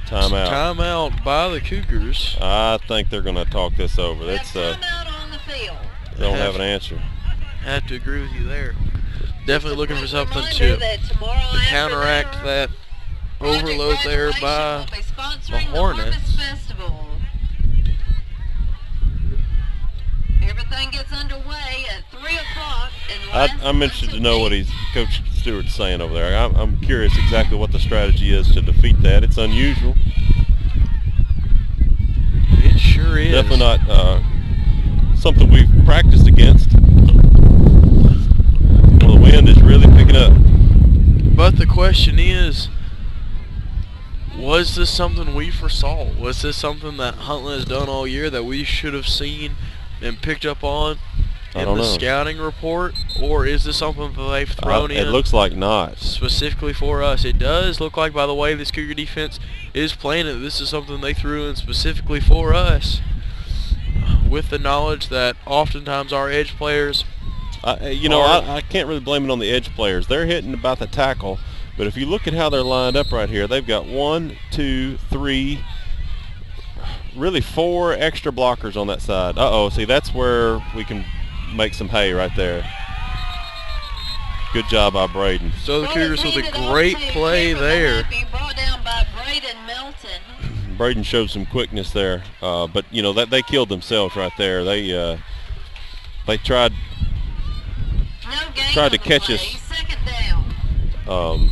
Timeout. Timeout by the Cougars. I think they're going to talk this over. We have That's timeout on the field. they don't have an answer. Have to agree with you there. Definitely looking for Just a quick something reminder to that tomorrow counteract afternoon, that Project overload there Graduation by will be sponsoring the Hornets. Harvest Festival. Everything gets underway at 3 o'clock. I'm interested to know what Coach Stewart's saying over there. I'm curious exactly what the strategy is to defeat that. It's unusual. It sure is. Definitely not something we've practiced against. Well, the wind is really picking up. But the question is, was this something we foresaw? Was this something that Huntland has done all year that we should have seen and picked up on I in don't the know. scouting report? Or is this something that they've thrown in It looks like not. specifically for us? It does look like, by the way this Cougar defense is playing it, this is something they threw in specifically for us, with the knowledge that oftentimes our edge players I can't really blame it on the edge players. They're hitting about the tackle, but if you look at how they're lined up right here, they've got 1, 2, 3, really 4 extra blockers on that side. See, that's where we can make some hay right there. Good job by Braden. So the Cougars with a great play there. Brought down by Braden Melton. Braden showed some quickness there, but that they killed themselves right there. They tried No gain Tried on to the catch play. us. 2nd down.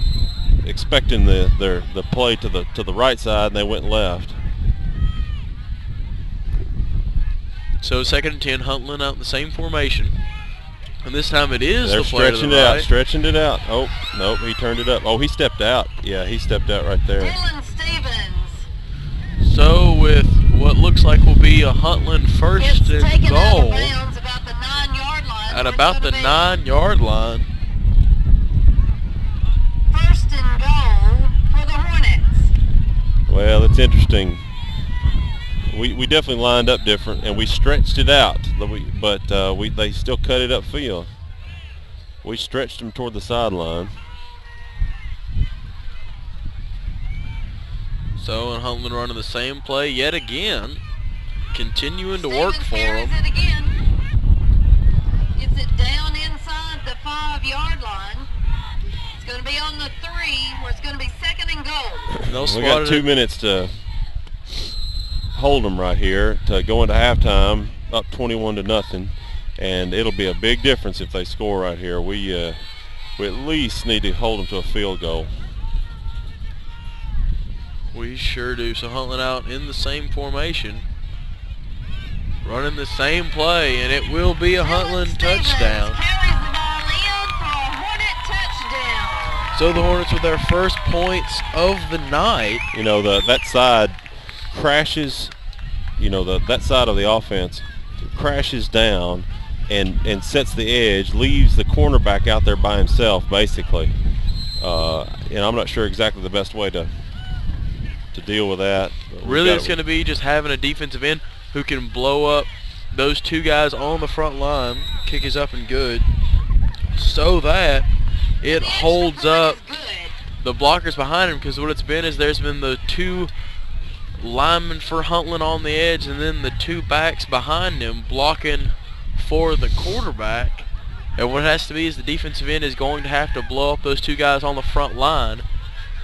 expecting the play to the right side, and they went left. So 2nd and 10, Huntland out in the same formation. And this time it is They're the play to stretching the it out, right. stretching it out. Oh, nope, he turned it up. Oh, he stepped out. Yeah, he stepped out right there. Dylan Stevens So with what looks like will be a Huntland first gets and taken out goal of bounds about the 9-yard line. at So it's about the gonna be 9-yard line. 1st and goal for the Hornets. Well, it's interesting. We definitely lined up different, and we stretched it out, but they still cut it upfield. We stretched them toward the sideline. So and Huntland running the same play yet again, continuing to work Stevens for carries them. it again. Gets it down inside the 5-yard line. It's going to be on the 3, where it's going to be 2nd and goal. They'll We slot got it 2 in. minutes to hold them right here to go into halftime, up 21-0, and it'll be a big difference if they score right here. We at least need to hold them to a field goal. We sure do. So Huntland out in the same formation, running the same play, and it will be a Huntland Stevens touchdown. carries the ball in for a Hornet touchdown. So the Hornets with their first points of the night. That side crashes, that side of the offense crashes down and sets the edge, leaves the cornerback out there by himself, basically. I'm not sure exactly the best way to to deal with that. But really, it's going to be just having a defensive end who can blow up those two guys on the front line. Kick is up and good, so that it holds up the blockers behind him. Because what it's been is there's been the two linemen for Huntland on the edge, and then the two backs behind him blocking for the quarterback. And what it has to be is the defensive end is going to have to blow up those two guys on the front line.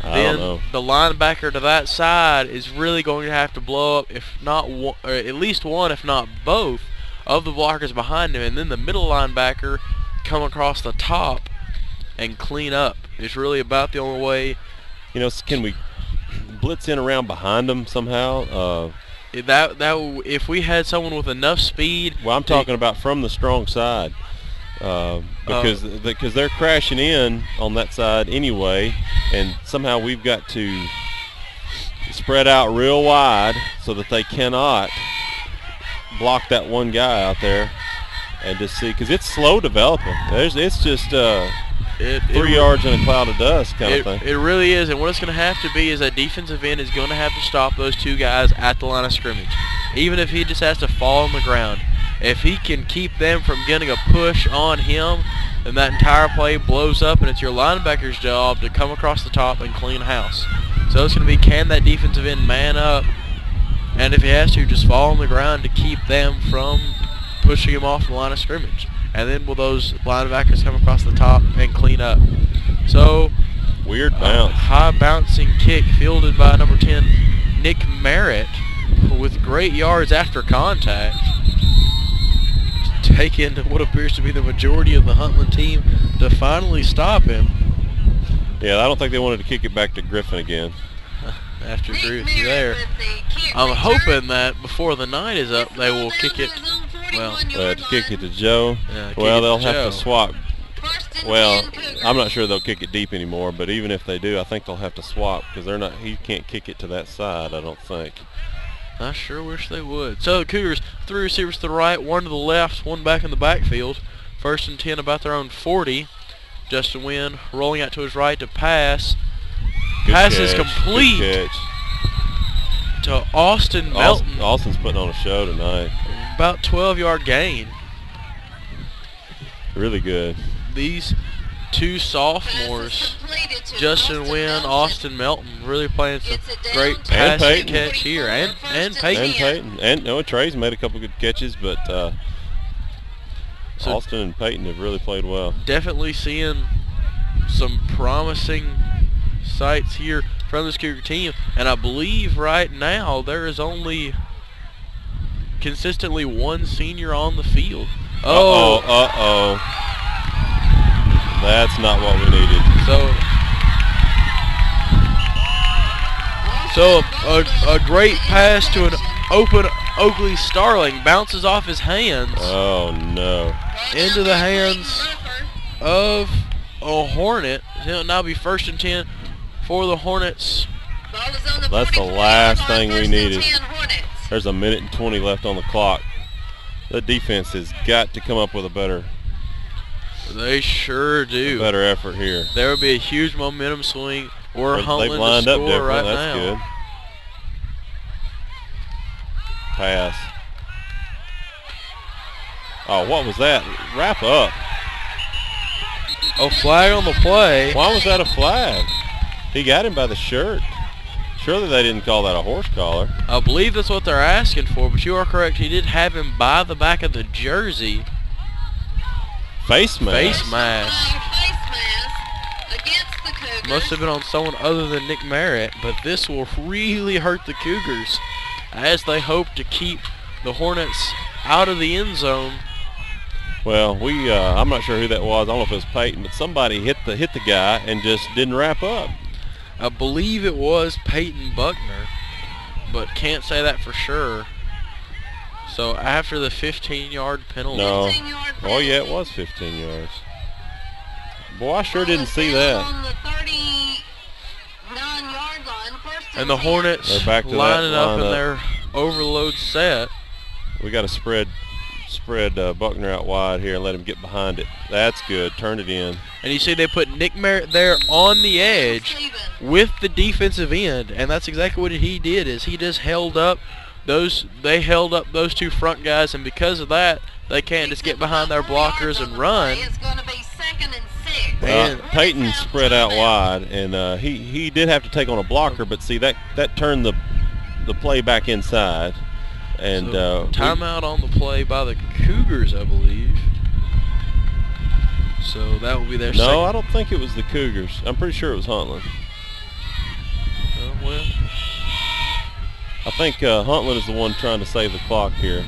Then the linebacker to that side is really going to have to blow up, if not one, or at least one, if not both, of the blockers behind him. And then the middle linebacker come across the top and clean up. It's really about the only way. You know, can we blitz in around behind them somehow? If we had someone with enough speed. Well, I'm talking about from the strong side. Because they're crashing in on that side anyway, and somehow we've got to spread out real wide so that they cannot block that one guy out there, and just see, because it's slow developing. It's just 3 yards in a cloud of dust kind of thing. It really is, and what it's going to have to be is that defensive end is going to have to stop those two guys at the line of scrimmage, even if he just has to fall on the ground. If he can keep them from getting a push on him, then that entire play blows up, and it's your linebacker's job to come across the top and clean house. So it's going to be, can that defensive end man up, and if he has to, just fall on the ground to keep them from pushing him off the line of scrimmage. And then will those linebackers come across the top and clean up. So, weird bounce. High bouncing kick fielded by number 10, Nick Merritt, with great yards after contact. Taking what appears to be the majority of the Huntland team to finally stop him. Yeah, I don't think they wanted to kick it back to Griffin again. After Griffin there. I'm hoping that before the night is up, they will kick it. Well, kick it to Joe. Yeah, well, they'll have to swap. Well, I'm not sure they'll kick it deep anymore, but even if they do, I think they'll have to swap, because they're not. He can't kick it to that side, I don't think. I sure wish they would. So the Cougars, 3 receivers to the right, 1 to the left, 1 back in the backfield. 1st and 10 about their own 40. Justin Wynn rolling out to his right to pass. Pass is complete to Austin Melton. Austin's putting on a show tonight. About 12-yard gain. Really good. These two sophomores, Justin Wynn, Austin Melton, really playing some great pass and catch here. And Peyton. And Trey's made a couple good catches, but so Austin and Peyton have really played well. Definitely seeing some promising sights here from this Cougar team. And I believe right now there is only consistently 1 senior on the field. That's not what we needed. So a great pass to an open Oakley Starling, bounces off his hands. Oh no! Into the hands of a Hornet. It'll now be 1st and 10 for the Hornets. That's the last thing we needed. There's 1 minute and 20 left on the clock. The defense has got to come up with a better. They sure do. Better effort here. There would be a huge momentum swing or Huntland they've lined to up score right That's now. Good. Pass. Oh, what was that? Wrap up. A flag on the play. Why was that a flag? He got him by the shirt. Surely they didn't call that a horse collar. I believe that's what they're asking for, but you are correct. He did have him by the back of the jersey. Face mask. Face mask. Face mask against the Cougars. Must have been on someone other than Nick Merritt, but this will really hurt the Cougars as they hope to keep the Hornets out of the end zone. Well, I'm not sure who that was. I don't know if it was Peyton, but somebody hit the guy and just didn't wrap up. I believe it was Peyton Buckner, but can't say that for sure. So after the 15-yard penalty. No. Oh, yeah, it was 15 yards. Boy, I sure didn't see that. On the 39-yard line, And the Hornets back to lining that up in lineup. their overload set. We got to spread spread Buckner out wide here and let him get behind it. That's good. Turn it in. And you see they put Nick Merritt there on the edge with the defensive end, and that's exactly what he did. Is he just held up those? They held up those two front guys, and because of that, they can't just get behind their blockers and run. It's going to be 2nd and 6. Peyton spread out wide, and he did have to take on a blocker, but see that turned the play back inside. And so, timeout on the play by the Cougars, I believe. So that will be their second. No, I don't think it was the Cougars. I'm pretty sure it was Huntland. Oh, well. I think Huntland is the one trying to save the clock here.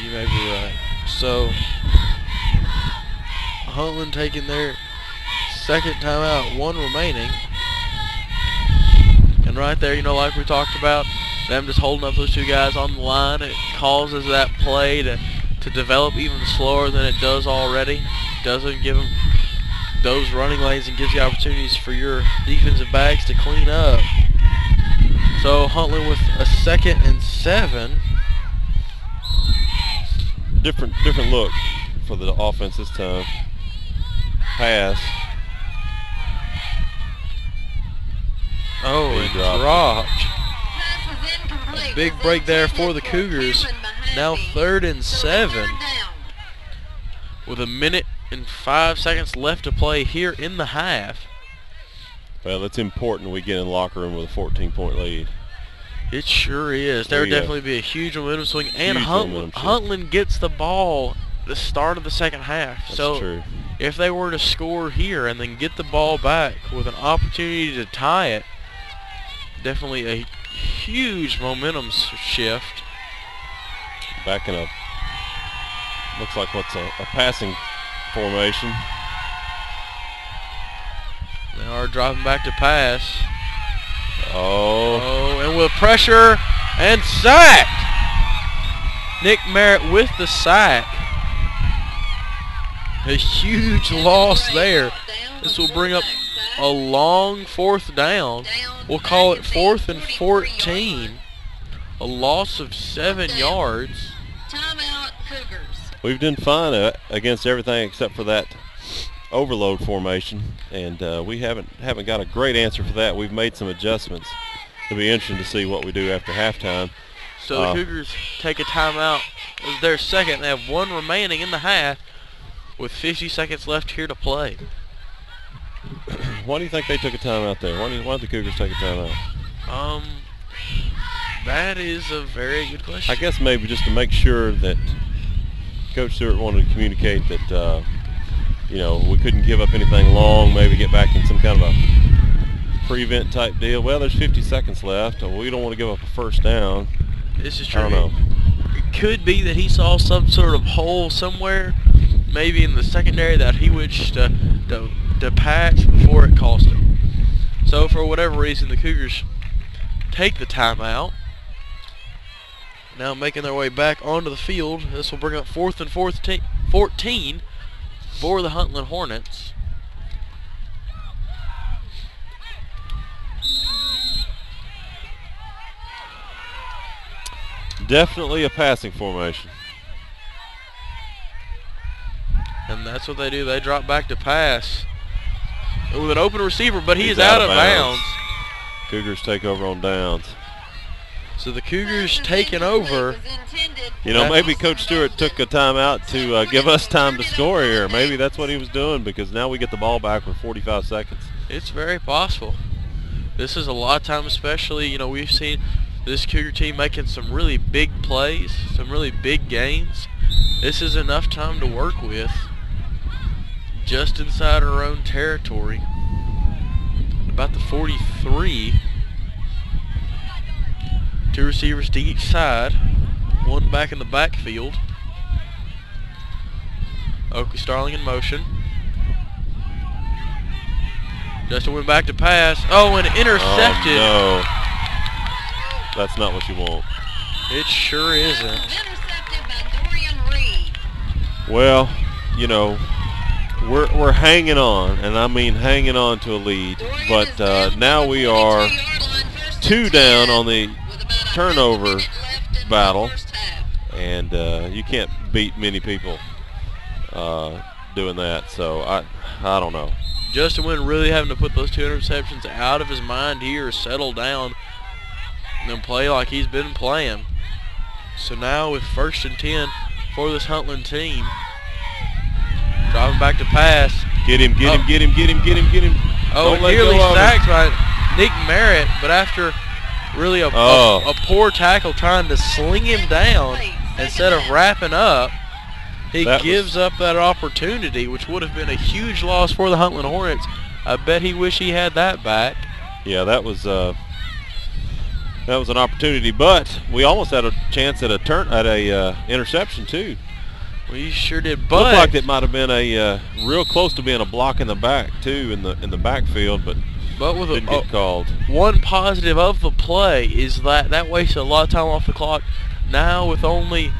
You may be right. So Huntland taking their second timeout, 1 remaining. And right there, you know, like we talked about, them just holding up those two guys on the line, it causes that play to develop even slower than it does already. Doesn't give them those running lanes and gives you opportunities for your defensive backs to clean up. So Huntland with a 2nd and 7. Different look for the offense this time. Pass. Oh, and dropped. A big break there for the Cougars. Now 3rd and 7 with 1 minute and 5 seconds left to play here in the half. Well, it's important we get in the locker room with a 14-point lead. It sure is. There would definitely be a huge momentum swing. And Huntland gets the ball at the start of the second half. That's so true. If they were to score here and then get the ball back with an opportunity to tie it, definitely a huge momentum shift. Back in a, looks like what's a passing formation. They are dropping back to pass. Oh, and with pressure and sacked. Nick Merritt with the sack. A huge loss there. This will bring up a long 4th down. We'll call it 4th and 14. A loss of 7 yards. Timeout, Cougars. we've done fine against everything except for that overload formation, and we haven't got a great answer for that. We've made some adjustments. It'll be interesting to see what we do after halftime. So the Cougars take a timeout. It's their second. They have 1 remaining in the half with 50 seconds left here to play. Why do you think they took a timeout there? Why did the Cougars take a timeout? That is a very good question. I guess maybe just to make sure that Coach Stewart wanted to communicate that we couldn't give up anything long, maybe get back in some kind of a prevent type deal. Well, there's 50 seconds left. We don't want to give up a first down. This is true. I don't know. It could be that he saw some sort of hole somewhere, maybe in the secondary, that he wished to patch before it cost him. So for whatever reason, the Cougars take the timeout. Now making their way back onto the field. This will bring up 4th and 14 for the Huntland Hornets. Definitely a passing formation. And that's what they do. They drop back to pass with an open receiver, but he is out of bounds. Cougars take over on downs. So the Cougars taking over. Maybe Coach Stewart took a timeout to give us time to score here. Maybe that's what he was doing, because now we get the ball back with 45 seconds. It's very possible. This is a lot of time, especially, we've seen this Cougar team making some really big plays, some really big gains. This is enough time to work with just inside our own territory. About the 43. 2 receivers to each side. 1 back in the backfield. Oakley Starling in motion. Justin went back to pass. Oh, and intercepted. Oh, no. That's not what you want. It sure isn't. Intercepted by Dorian Reed. Well, we're hanging on, and I mean hanging on to a lead. But now we are 2 down on the turnover battle, and you can't beat many people doing that. So I don't know. Justin Wynn really having to put those 2 interceptions out of his mind here, settle down, and then play like he's been playing. So now with 1st and 10 for this Huntland team, driving back to pass. Get him. Oh, Don't let nearly go of him. sacked by Nick Merritt, but after really a poor tackle trying to sling him down instead of wrapping up, he gives up that opportunity, which would have been a huge loss for the Huntland Hornets. I bet he wished he had that back. Yeah, that was an opportunity, but we almost had a chance at a interception too. We sure did, but looked like it might have been a real close to being a block in the back too in the backfield, but with didn't get called. One positive of the play is that wasted a lot of time off the clock. Now with only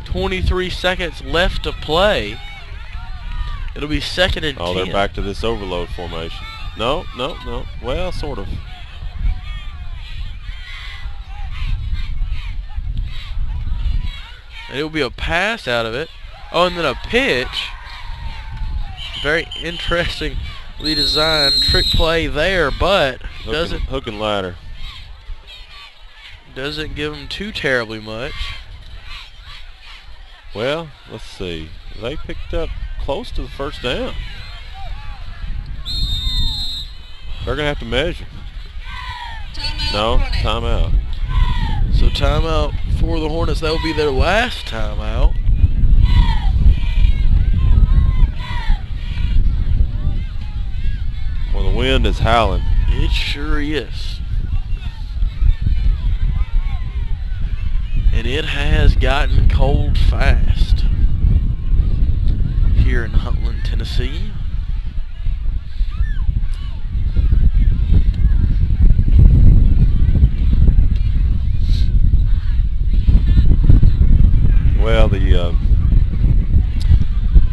23 seconds left to play, it'll be 2nd and 10. Oh, they're back to this overload formation. No. Well, sort of. And it'll be a pass out of it. Oh, and then a pitch. Very interestingly designed trick play there, but hook and ladder. Doesn't give them too terribly much. Well, let's see. They picked up close to the 1st down. They're going to have to measure. No, timeout. So timeout for the Hornets. That will be their last timeout. Well, the wind is howling. It sure is. And it has gotten cold fast here in Huntland, Tennessee. Well,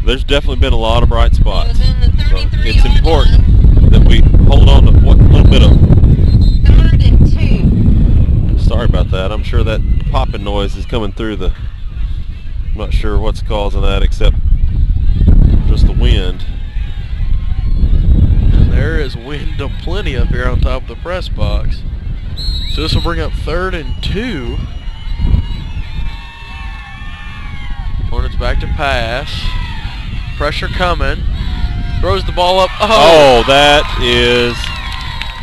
there's definitely been a lot of bright spots. So it's important that we hold on to what little bit of. 3rd and 2. Sorry about that. I'm sure that popping noise is coming through the. I'm not sure what's causing that except just the wind. And there is wind aplenty up here on top of the press box. So this will bring up 3rd and 2. Hornets back to pass. Pressure coming. Throws the ball up. Oh, that is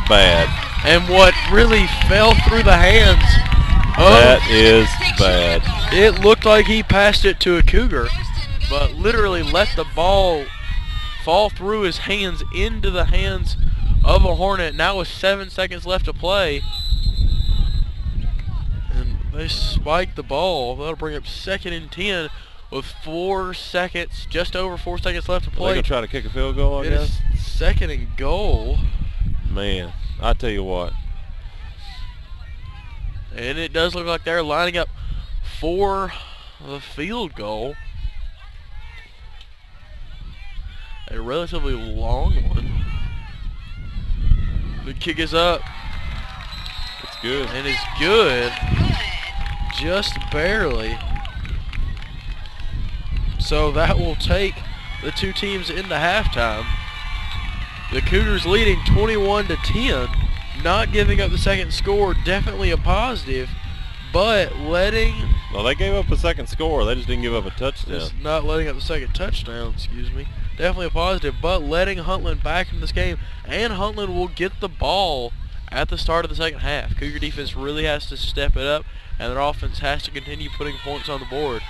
bad. And what really fell through the hands that is bad. It looked like he passed it to a Cougar, but literally let the ball fall through his hands into the hands of a Hornet. Now with 7 seconds left to play. And they spiked the ball. That'll bring up 2nd and 10 with 4 seconds, just over 4 seconds left to play. They're going to try to kick a field goal, I guess? It is 2nd and goal. Man, I tell you what. And it does look like they're lining up for the field goal. A relatively long one. The kick is up. It's good. And it's good. Just barely. So that will take the two teams into halftime. The Cougars leading 21-10. Not giving up the second score, definitely a positive, but letting... Well, they gave up a second score. They just didn't give up a touchdown. Just not letting up the second touchdown, excuse me. Definitely a positive, but letting Huntland back in this game. And Huntland will get the ball at the start of the second half. Cougar defense really has to step it up, and their offense has to continue putting points on the board.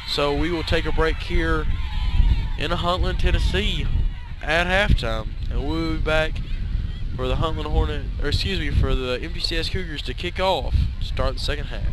So we will take a break here in Huntland, Tennessee at halftime, and we'll be back for the Huntland Hornet, or excuse me, for the MTCS Cougars to kick off to start the second half.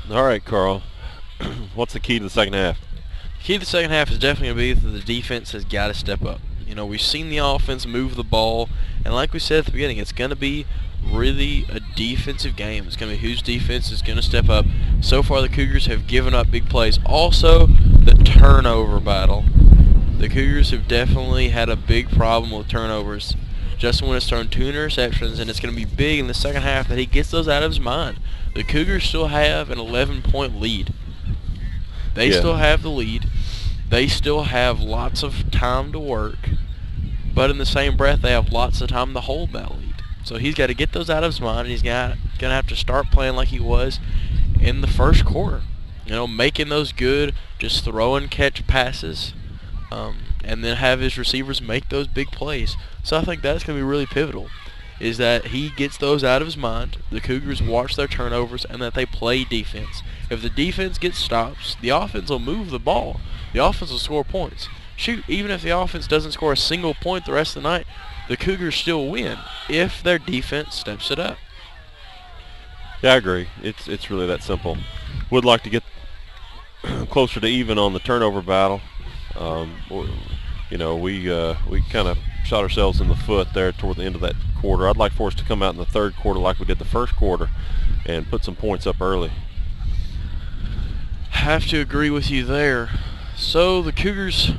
All right, Carl. What's the key to the second half? The key to the second half is definitely going to be that the defense has got to step up. You know, we've seen the offense move the ball, and like we said at the beginning, it's going to be really a defensive game. It's going to be whose defense is going to step up. So far, the Cougars have given up big plays. Also, the turnover battle. The Cougars have definitely had a big problem with turnovers. Justin Wynn has thrown 2 interceptions, and it's going to be big in the second half that he gets those out of his mind. The Cougars still have an 11-point lead. They still have the lead. They still have lots of time to work. But in the same breath, they have lots of time to hold that lead. So he's got to get those out of his mind, and he's going to have to start playing like he was in the first quarter. You know, making those good, just throw and catch passes, and then have his receivers make those big plays. So I think that's going to be really pivotal, is that he gets those out of his mind, the Cougars watch their turnovers, and that they play defense. If the defense gets stops, the offense will move the ball. The offense will score points. Shoot, even if the offense doesn't score a single point the rest of the night, the Cougars still win if their defense steps it up. Yeah, I agree. It's really that simple. Would like to get closer to even on the turnover battle. You know, we kind of shot ourselves in the foot there toward the end of that quarter. I'd like for us to come out in the third quarter like we did the first quarter and put some points up early. Have to agree with you there. So the Cougars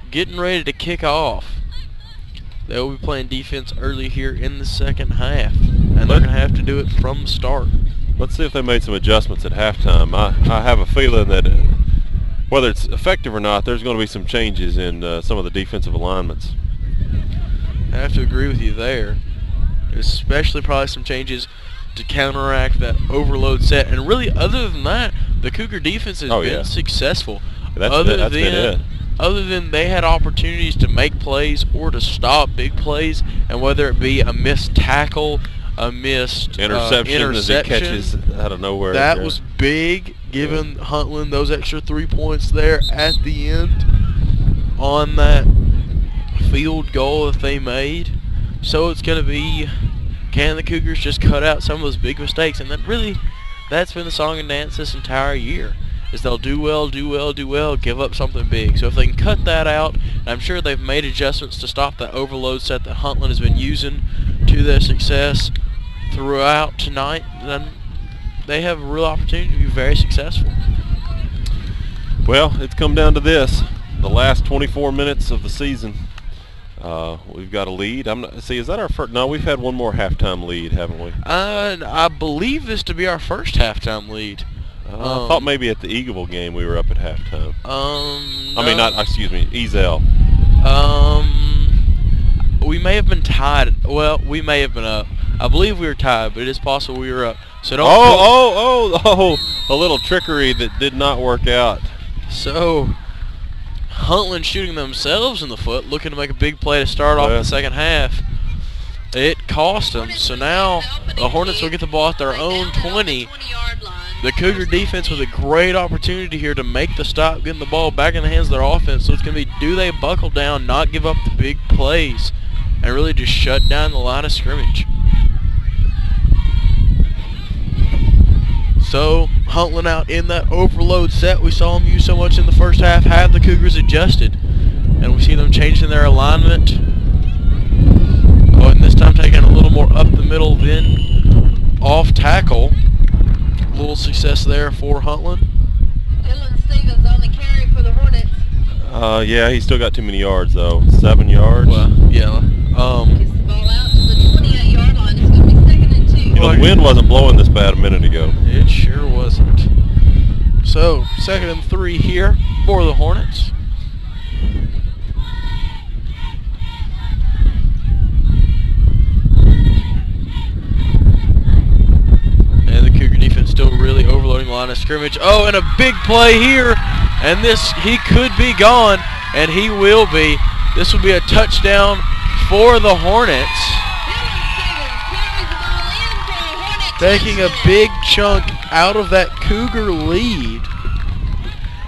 getting ready to kick off. They'll be playing defense early here in the second half, and they're going to have to do it from the start. Let's see if they made some adjustments at halftime. I have a feeling that whether it's effective or not, there's going to be some changes in some of the defensive alignments. I have to agree with you there. Especially probably some changes to counteract that overload set. And really, other than that, the Cougar defense has been successful. That's been it. Other than they had opportunities to make plays or to stop big plays, and whether it be a missed tackle, a missed interception as it catches out of nowhere. That was big, giving Huntland those extra 3 points there at the end on that field goal that they made. So it's going to be, can the Cougars just cut out some of those big mistakes? And then really, that's been the song and dance this entire year, is they'll do well, give up something big. So if they can cut that out, and I'm sure they've made adjustments to stop that overload set that Huntland has been using to their success throughout tonight, then they have a real opportunity to be very successful. Well, it's come down to this. The last 24 minutes of the season, we've got a lead. Is that our first? No, we've had one more halftime lead, haven't we? I believe this to be our first halftime lead. I thought maybe at the Eagleville game we were up at halftime. No. I mean, not, excuse me, Ezel. We may have been tied. Well, we may have been up. I believe we were tied, but it is possible we were up. So don't. A little trickery that did not work out. So Huntland shooting themselves in the foot, looking to make a big play to start off the second half. It cost them. So now the Hornets will get the ball at their own 20. The Cougar defense with a great opportunity here to make the stop, getting the ball back in the hands of their offense. So it's going to be, do they buckle down, not give up the big plays, and really just shut down the line of scrimmage? So Huntland out in that overload set we saw them use so much in the first half. Have the Cougars adjusted, and we see them changing their alignment. Oh, and this time taking a little more up the middle than off tackle. A little success there for Huntland. Dylan Stevens on the carry for the Hornets. Yeah, he's still got too many yards though. 7 yards. Well, yeah. Gets the ball out to the 28-yard line. It's going to be 2nd and 2. You know, the wind wasn't blowing this bad a minute ago. It sure wasn't. So 2nd and 3 here for the Hornets. And the Cougar defense still really overloading the line of scrimmage. Oh, and a big play here. And this, he could be gone, and he will be. This will be a touchdown for the Hornets. Taking a big chunk out of that Cougar lead.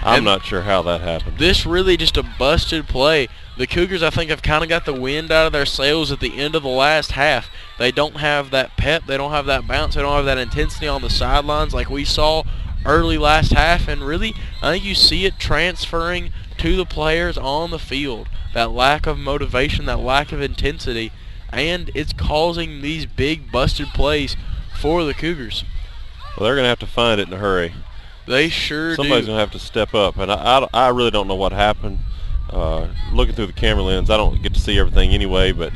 I'm not sure how that happened. This really just a busted play. the Cougars, I think, have kind of got the wind out of their sails at the end of the last half. They don't have that pep. They don't have that bounce. They don't have that intensity on the sidelines like we saw early last half. And really, I think you see it transferring to the players on the field. That lack of motivation, that lack of intensity, and it's causing these big busted plays for the Cougars. Well, they're going to have to find it in a hurry. They sure Somebody's do. going to have to step up. And I really don't know what happened. Looking through the camera lens, I don't get to see everything anyway, but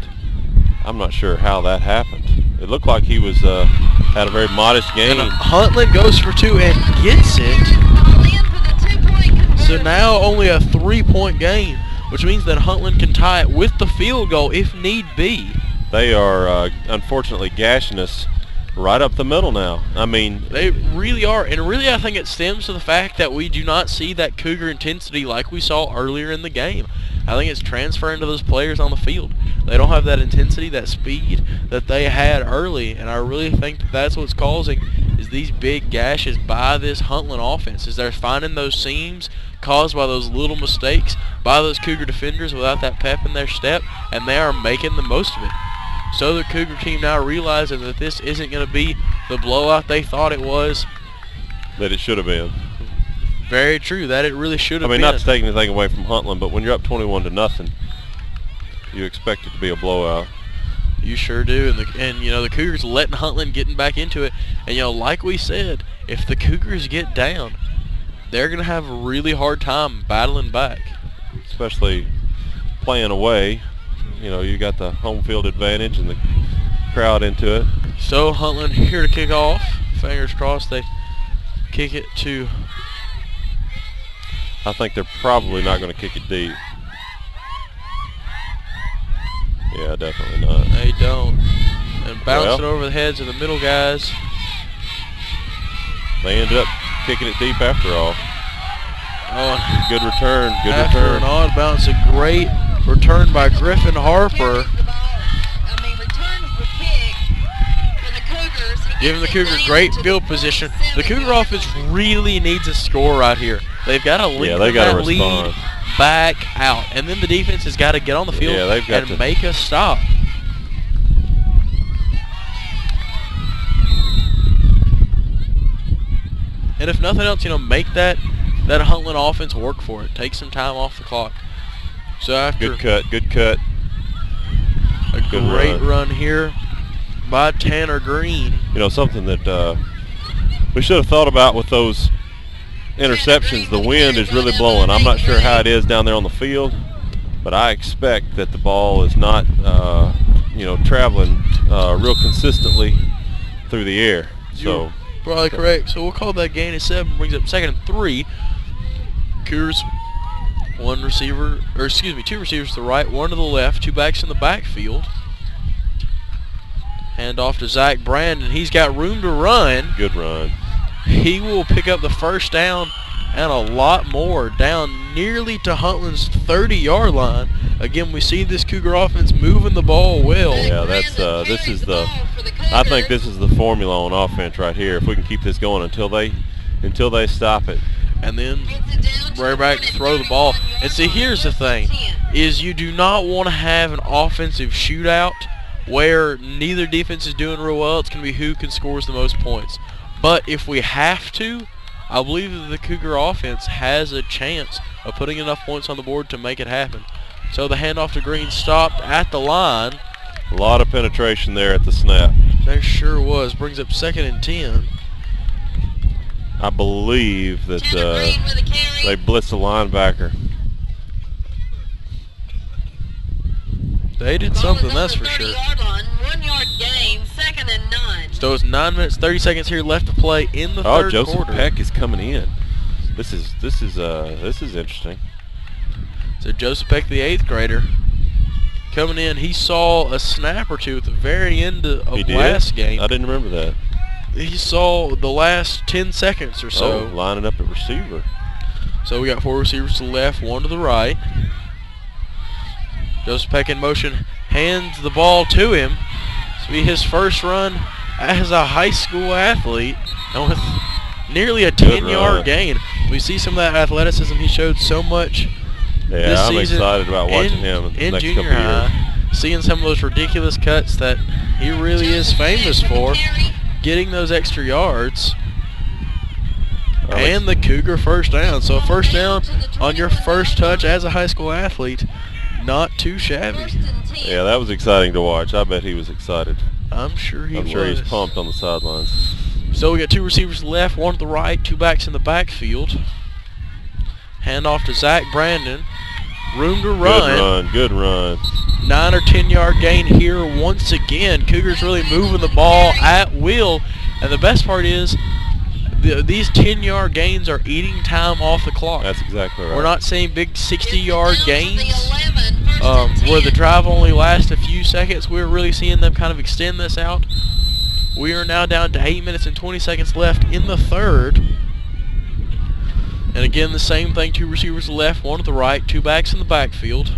I'm not sure how that happened. It looked like he was had a very modest game. And Huntland goes for 2 and gets it. So now only a 3-point game, which means that Huntland can tie it with the field goal if need be. They are unfortunately gashing us right up the middle now. I mean, they really are, and really I think it stems to the fact that we do not see that Cougar intensity like we saw earlier in the game. I think it's transferring to those players on the field. They don't have that intensity, that speed that they had early, and I really think that that's what's causing is these big gashes by this Huntland offense, is they're finding those seams caused by those little mistakes by those Cougar defenders without that pep in their step, and they are making the most of it. So the Cougar team now realizing that this isn't going to be the blowout they thought it was. That it should have been. Very true. That it really should have been. I mean, not to take anything away from Huntland, but when you're up 21-0, you expect it to be a blowout. You sure do. And you know, the Cougars letting Huntland getting back into it. And, you know, like we said, if the Cougars get down, they're going to have a really hard time battling back. Especially playing away. You know, you got the home field advantage and the crowd into it. So Huntland here to kick off. Fingers crossed they kick it to... I think they're probably not going to kick it deep. Yeah, definitely not. They don't. And bounce it over the heads of the middle guys. They ended up kicking it deep after all. Oh, good return. Good after return. An odd bounce, a great return by Griffin Harper. Giving the Cougar great field position. The Cougar offense really needs a score right here. They've got to link that lead back out. And then the defense has got to get on the field and make a stop. And if nothing else, you know, make that Huntland offense work for it. Take some time off the clock. So after good cut. A great run here by Tanner Green. You know, something that we should have thought about with those interceptions. The wind is really blowing. I'm not sure how it is down there on the field, but I expect that the ball is not, you know, traveling real consistently through the air. So probably correct. So we'll call that gain of 7. Brings up 2nd and 3. Cougars, two receivers to the right, one to the left, 2 backs in the backfield. Hand off to Zach Brandon. He's got room to run. Good run. He will pick up the first down and a lot more, down nearly to Huntland's 30-yard line. Again, we see this Cougar offense moving the ball well. Yeah, that's I think this is the formula on offense right here. If we can keep this going until they stop it. And then right back to throw the ball. And see, here's the thing, is you do not want to have an offensive shootout where neither defense is doing real well. It's going to be who can scores the most points. But if we have to, I believe that the Cougar offense has a chance of putting enough points on the board to make it happen. So the handoff to Green stopped at the line. A lot of penetration there at the snap. There sure was. Brings up 2nd and 10. I believe that they blitzed the linebacker. They did something, that's for sure. 1 yard gain, 2nd and 9. So it's 9 minutes, 30 seconds here left to play in the third Joseph quarter. Peck is coming in. This is interesting. So Joseph Peck, the 8th grader, coming in. He saw a snap or two at the very end of last game. I didn't remember that. He saw the last 10 seconds or so. Lining up at receiver. So we got 4 receivers to the left, 1 to the right. Joseph Peck in motion, hands the ball to him. This will be his first run as a high school athlete, and with nearly a 10-yard gain. We see some of that athleticism he showed so much this I'm season excited about watching him in the in next junior couple of years. high, seeing some of those ridiculous cuts that he really is famous for, getting those extra yards, and the Cougar first down. So a first down on your first touch as a high school athlete, not too shabby. Yeah, that was exciting to watch. I bet he was excited. I'm sure he was. I'm sure he's pumped on the sidelines. So we got 2 receivers left, 1 to the right, 2 backs in the backfield. Hand off to Zach Brandon. Room to run. Good run. 9 or 10 yard gain here once again. Cougars really moving the ball at will. And the best part is these 10 yard gains are eating time off the clock. That's exactly right. We're not seeing big 60 yard gains where the drive only lasts a few seconds. We're really seeing them kind of extend this out. We are now down to 8 minutes and 20 seconds left in the third. And again, the same thing. 2 receivers left, 1 to the right, 2 backs in the backfield.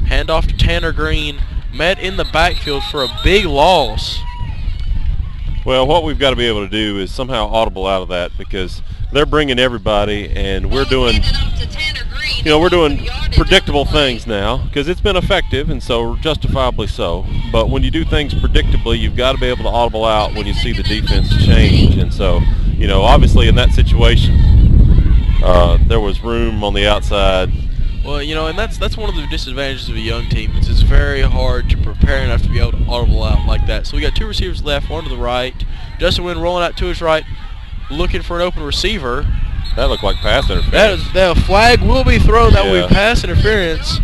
Hand off to Tanner Green. Met in the backfield for a big loss. Well, what we've got to be able to do is somehow audible out of that, because they're bringing everybody, and we're doing, we're doing predictable things now, because it's been effective, and so justifiably so. But when you do things predictably, you've got to be able to audible out when you see the defense change. And so, obviously in that situation, there was room on the outside. Well, and that's one of the disadvantages of a young team. It's very hard to prepare enough to be able to audible out like that. So we got 2 receivers left, 1 to the right. Justin Wynn rolling out to his right, looking for an open receiver. That looked like pass interference. That flag will be thrown. That will be pass interference.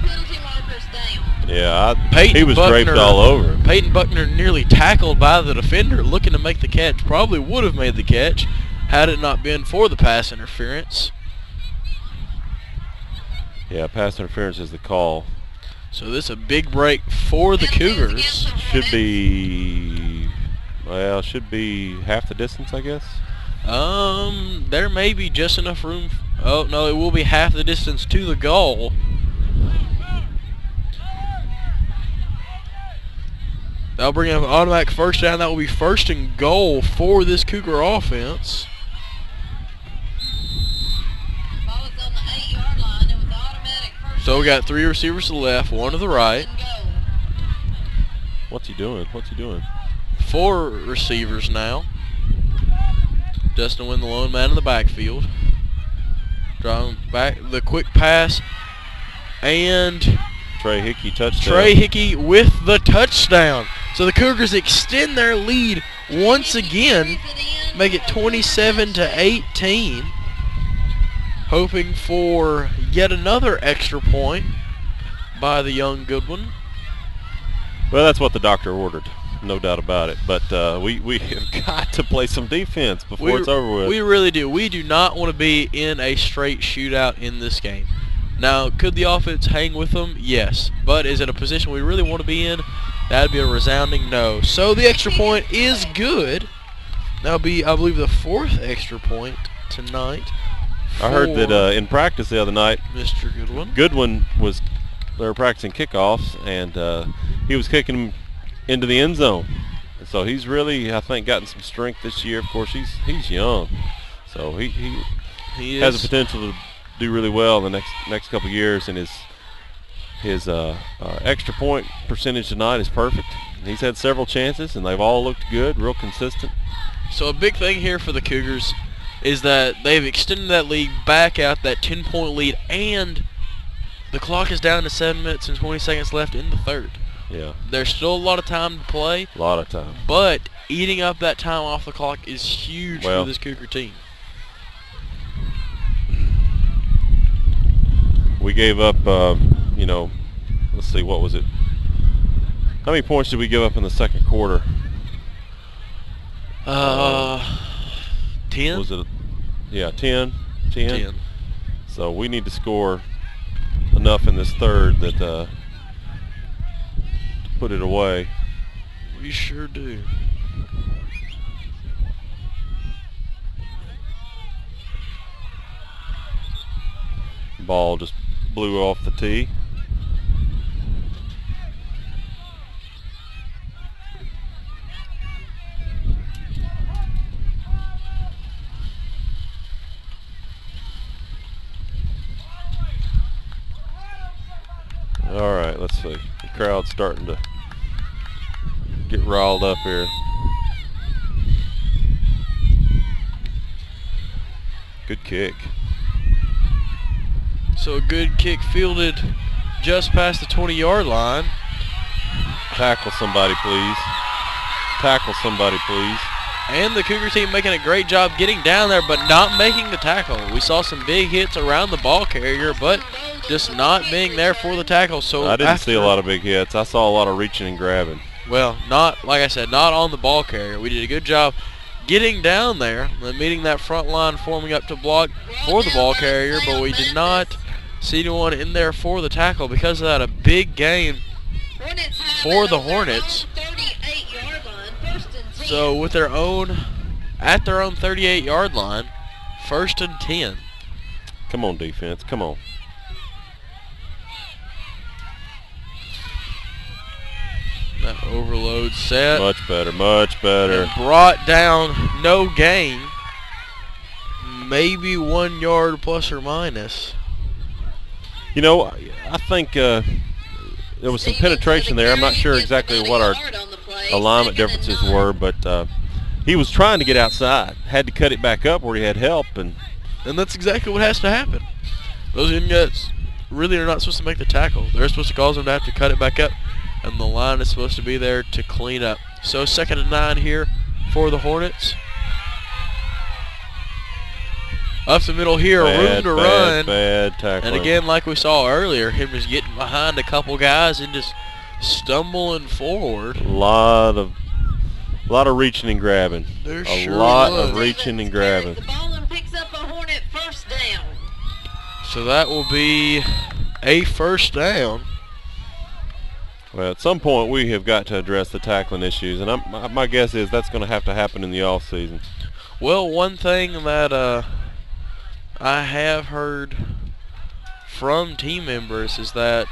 Yeah, he was draped all over. Peyton Buckner nearly tackled by the defender, looking to make the catch. Probably would have made the catch had it not been for the pass interference. Yeah, pass interference is the call. So this is a big break for the Cougars. Should be half the distance, I guess. There may be just enough room. Oh, no, it will be half the distance to the goal. That'll bring up an automatic first down. That will be 1st and goal for this Cougar offense. So we got 3 receivers to the left, 1 to the right. What's he doing? 4 receivers now. Justin Wynn, the lone man in the backfield. Driving back, the quick pass, and Trey Hickey touchdown. Trey Hickey with the touchdown. So the Cougars extend their lead once again, make it 27-18. Hoping for yet another extra point by the young Goodwin. Well, that's what the doctor ordered, no doubt about it. But we have got to play some defense before it's over with. We really do. We do not want to be in a straight shootout in this game. Now, could the offense hang with them? Yes. But is it a position we really want to be in? That would be a resounding no. So the extra point is good. That'll be, I believe, the 4th extra point tonight. I heard that in practice the other night, Mr. Goodwin they were practicing kickoffs, and he was kicking them into the end zone. And so he's really, I think, gotten some strength this year. Of course, he's young, so he has the potential to do really well in the next couple of years. And his extra point percentage tonight is perfect. He's had several chances, and they've all looked good, real consistent. So a big thing here for the Cougars is that they've extended that lead back out, that 10-point lead, and the clock is down to 7 minutes and 20 seconds left in the third. Yeah. There's still a lot of time to play. A lot of time. But eating up that time off the clock is huge for this Cougar team. We gave up, let's see, what was it? How many points did we give up in the second quarter? 10? Was it? Yeah, 10. So we need to score enough in this third that to put it away. We sure do. Ball just blew off the tee. All right, let's see. The crowd's starting to get riled up here. Good kick. So a good kick fielded just past the 20-yard line. Tackle somebody, please. Tackle somebody, please. And the Cougar team making a great job getting down there, but not making the tackle. We saw some big hits around the ball carrier, but just not being there for the tackle. So I didn't see a lot of big hits. I saw a lot of reaching and grabbing. Well, not, like I said, not on the ball carrier. We did a good job getting down there and meeting that front line, forming up to block for the ball carrier, but we did not see anyone in there for the tackle. Because of that, a big gain for the Hornets. So with their own, at their own 38-yard line, 1st and 10. Come on, defense. Come on. That overload set. Much better, much better. And brought down, no gain. Maybe 1 yard plus or minus. You know, I think there was some penetration there. I'm not sure exactly what our alignment differences were, but he was trying to get outside. Had to cut it back up where he had help. And that's exactly what has to happen. Those young guys really are not supposed to make the tackle. They're supposed to cause them to have to cut it back up, and the line is supposed to be there to clean up. So 2nd and 9 here for the Hornets. Up the middle here, room to run. Bad tackling. And again, like we saw earlier, him just getting behind a couple guys and just stumbling forward. A lot of reaching and grabbing. There a sure lot was. of reaching and grabbing. The ball and picks up a Hornet first down. So that will be a first down. Well, at some point we have got to address the tackling issues, and my guess is that's going to have to happen in the off season. Well, one thing that I have heard from team members is that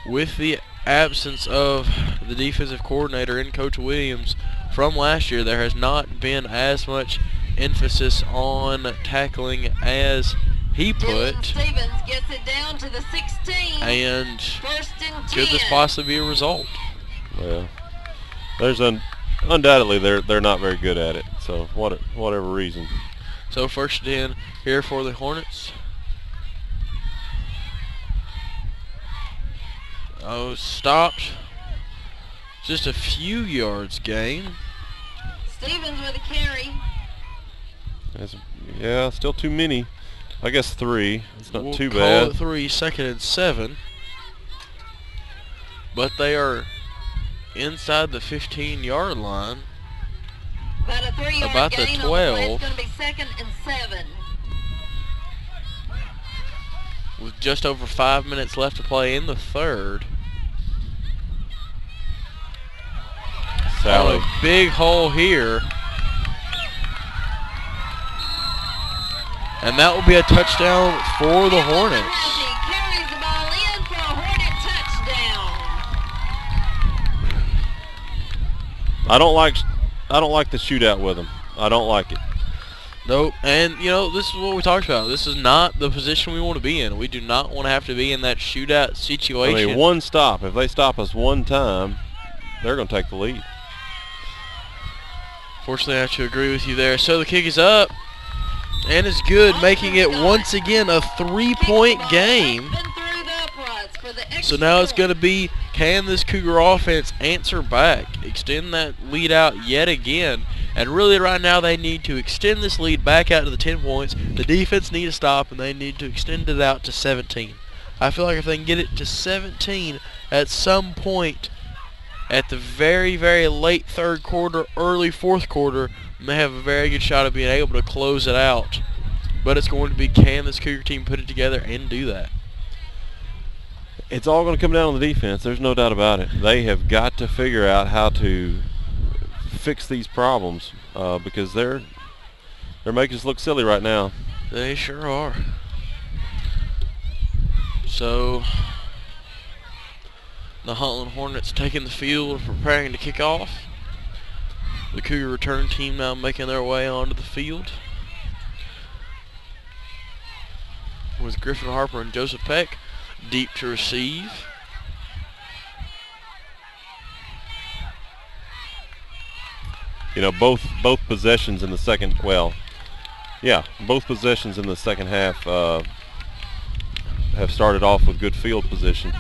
with the absence of the defensive coordinator and Coach Williams from last year, there has not been as much emphasis on tackling as he put. Stevens gets it down to the 16. And 1st and 10. could this possibly be a result? Well, there's undoubtedly they're not very good at it. So whatever reason. So 1st and 10 here for the Hornets. Oh, stopped. Just a few yards gain. Stevens with a carry. Yeah, still too many. I guess 3. It's not too Call bad. it 3, 2nd and 7. But they are inside the 15-yard line. About a 3-yard About the gain 12. On the play. It's going to be 2nd and 7. With just over 5 minutes left to play in the 3rd. Sally. A big hole here. And that will be a touchdown for the Hornets. Carries the ball in for a Hornet touchdown. I don't like the shootout with him. I don't like it. Nope. And, you know, this is what we talked about. This is not the position we want to be in. We do not want to have to be in that shootout situation. I mean, one stop. If they stop us one time, they're going to take the lead. Fortunately, I have to agree with you there. So the kick is up. And it's good, making it once again a 3-point game. So now it's going to be, can this Cougar offense answer back, extend that lead out yet again? And really right now they need to extend this lead back out to the 10 points. The defense need to stop, and they need to extend it out to 17. I feel like if they can get it to 17 at some point at the very, very late 3rd quarter, early 4th quarter, they have a very good shot of being able to close it out. But it's going to be, can this Cougar team put it together and do that? It's all going to come down on the defense. There's no doubt about it. They have got to figure out how to fix these problems because they're making us look silly right now. They sure are. So the Huntland Hornets taking the field, preparing to kick off. The Cougar return team now making their way onto the field with Griffin Harper and Joseph Peck Deep to receive. You know, both possessions in the second, well, yeah, both possessions in the second half have started off with good field position.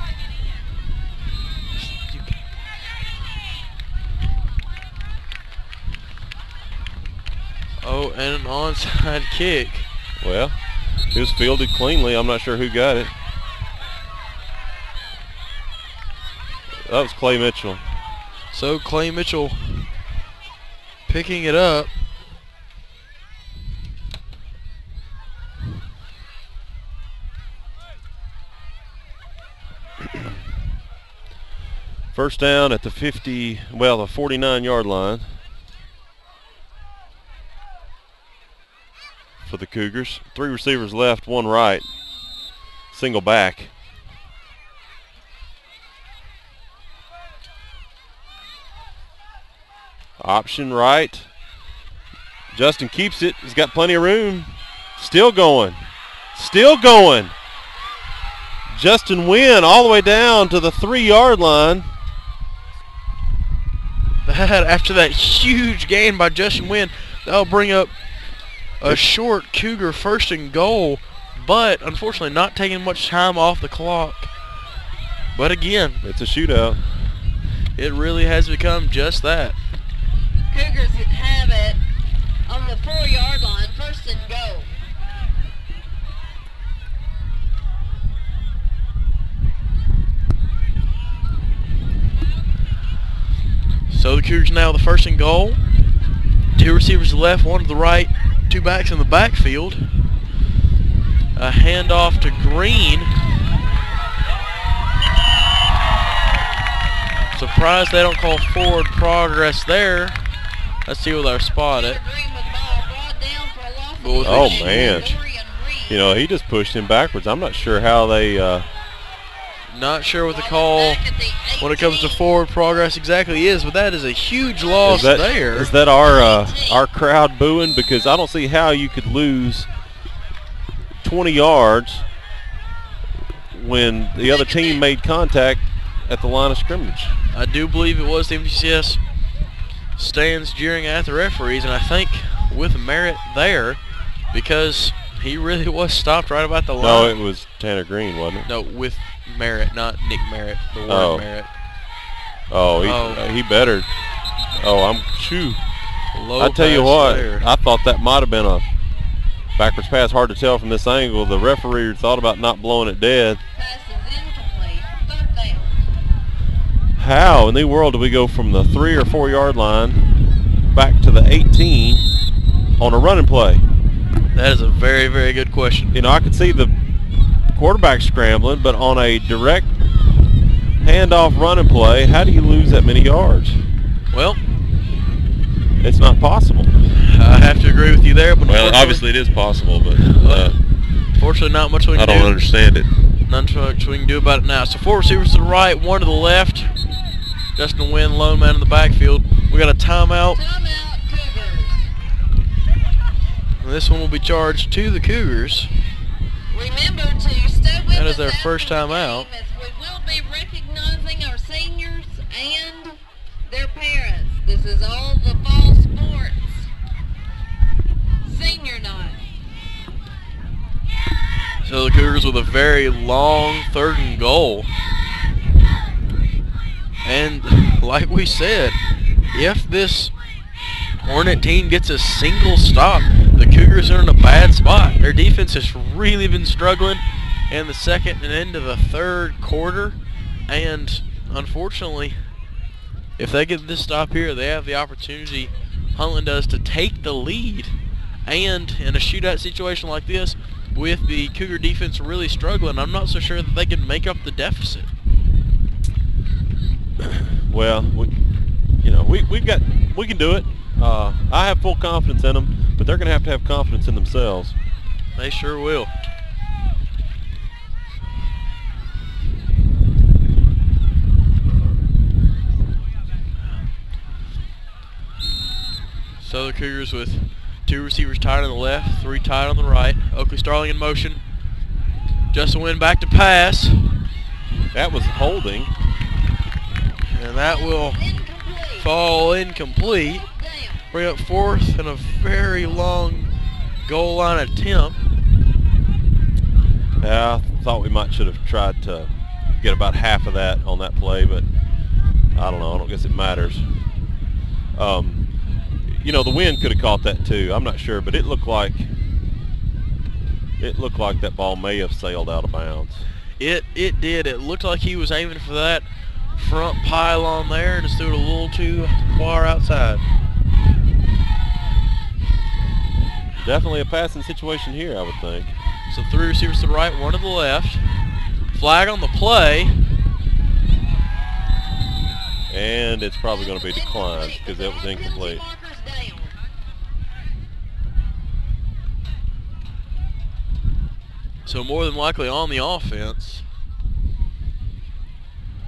Oh, and an onside kick. Well, it was fielded cleanly. I'm not sure who got it. That was Clay Mitchell. So Clay Mitchell picking it up. First down at the 49-yard line for the Cougars. 3 receivers left, 1 right. Single back. Option right. Justin keeps it. He's got plenty of room. Still going. Still going. Justin Wynn all the way down to the 3-yard line. After that huge gain by Justin Wynn, that'll bring up a short Cougar 1st and goal, but unfortunately not taking much time off the clock. But again, it's a shootout. It really has become just that. Cougars have it on the 4-yard line, 1st and goal. So the Cougars now the 1st and goal. 2 receivers to the left, 1 to the right, 2 backs in the backfield. A handoff to Green. Surprised they don't call forward progress there. Let's see where they're spotted. Oh, man. You know, he just pushed him backwards. I'm not sure how they... Not sure what the call when it comes to forward progress exactly is, but that is a huge loss there. Is that our crowd booing? Because I don't see how you could lose 20 yards when the other team made contact at the line of scrimmage. I do believe it was the MTCS stands jeering at the referees, and I think with merit there, because he really was stopped right about the line. No, it was Tanner Green, wasn't it? No, with Merritt, not Nick Merritt, the word Merritt. He better. I tell you what, there. I thought that might have been a backwards pass. Hard to tell from this angle. The referee thought about not blowing it dead. Pass is incomplete. 3rd down. How in the world do we go from the 3 or 4 yard line back to the 18 on a running play? That is a very, very good question. You know, I could see the quarterback scrambling, but on a direct handoff running play, how do you lose that many yards? Well, it's not possible. I have to agree with you there. But well, obviously it is possible, but fortunately not much we can do. I don't understand it. Not much we can do about it now. So 4 receivers to the right, 1 to the left. Justin Wynn, lone man in the backfield. We got a timeout. Timeout, Cougars. And this one will be charged to the Cougars. Remember to stay with That is us their after first the time game, out. as we will be recognizing our seniors and their parents. This is all the fall sports. Senior night. So the Cougars with a very long 3rd and goal. And like we said, if this Hornet team gets a single stop, the Cougars are in a bad spot. Their defense has really been struggling in the 2nd and into the 3rd quarter. And unfortunately, if they get this stop here, they have the opportunity, Huntland does, to take the lead. And in a shootout situation like this, with the Cougar defense really struggling, I'm not so sure that they can make up the deficit. Well, we can do it. I have full confidence in them, but they're going to have confidence in themselves. They sure will. So the Cougars with 2 receivers tied on the left, 3 tied on the right. Oakley Starling in motion. Justin Wynn back to pass. That was holding. And that will Incomplete. fall incomplete. Fourth down. Bring up fourth and a very long goal line attempt. Yeah, I thought we should have tried to get about half of that on that play, but I don't know. I don't guess it matters. You know, the wind could have caught that too. I'm not sure, but it looked like that ball may have sailed out of bounds. It did. It looked like he was aiming for that front pylon there and just threw it a little too far outside. Definitely a passing situation here, I would think. So 3 receivers to the right, 1 to the left. Flag on the play. And it's probably going to be declined because that was incomplete. Markers down. So more than likely on the offense.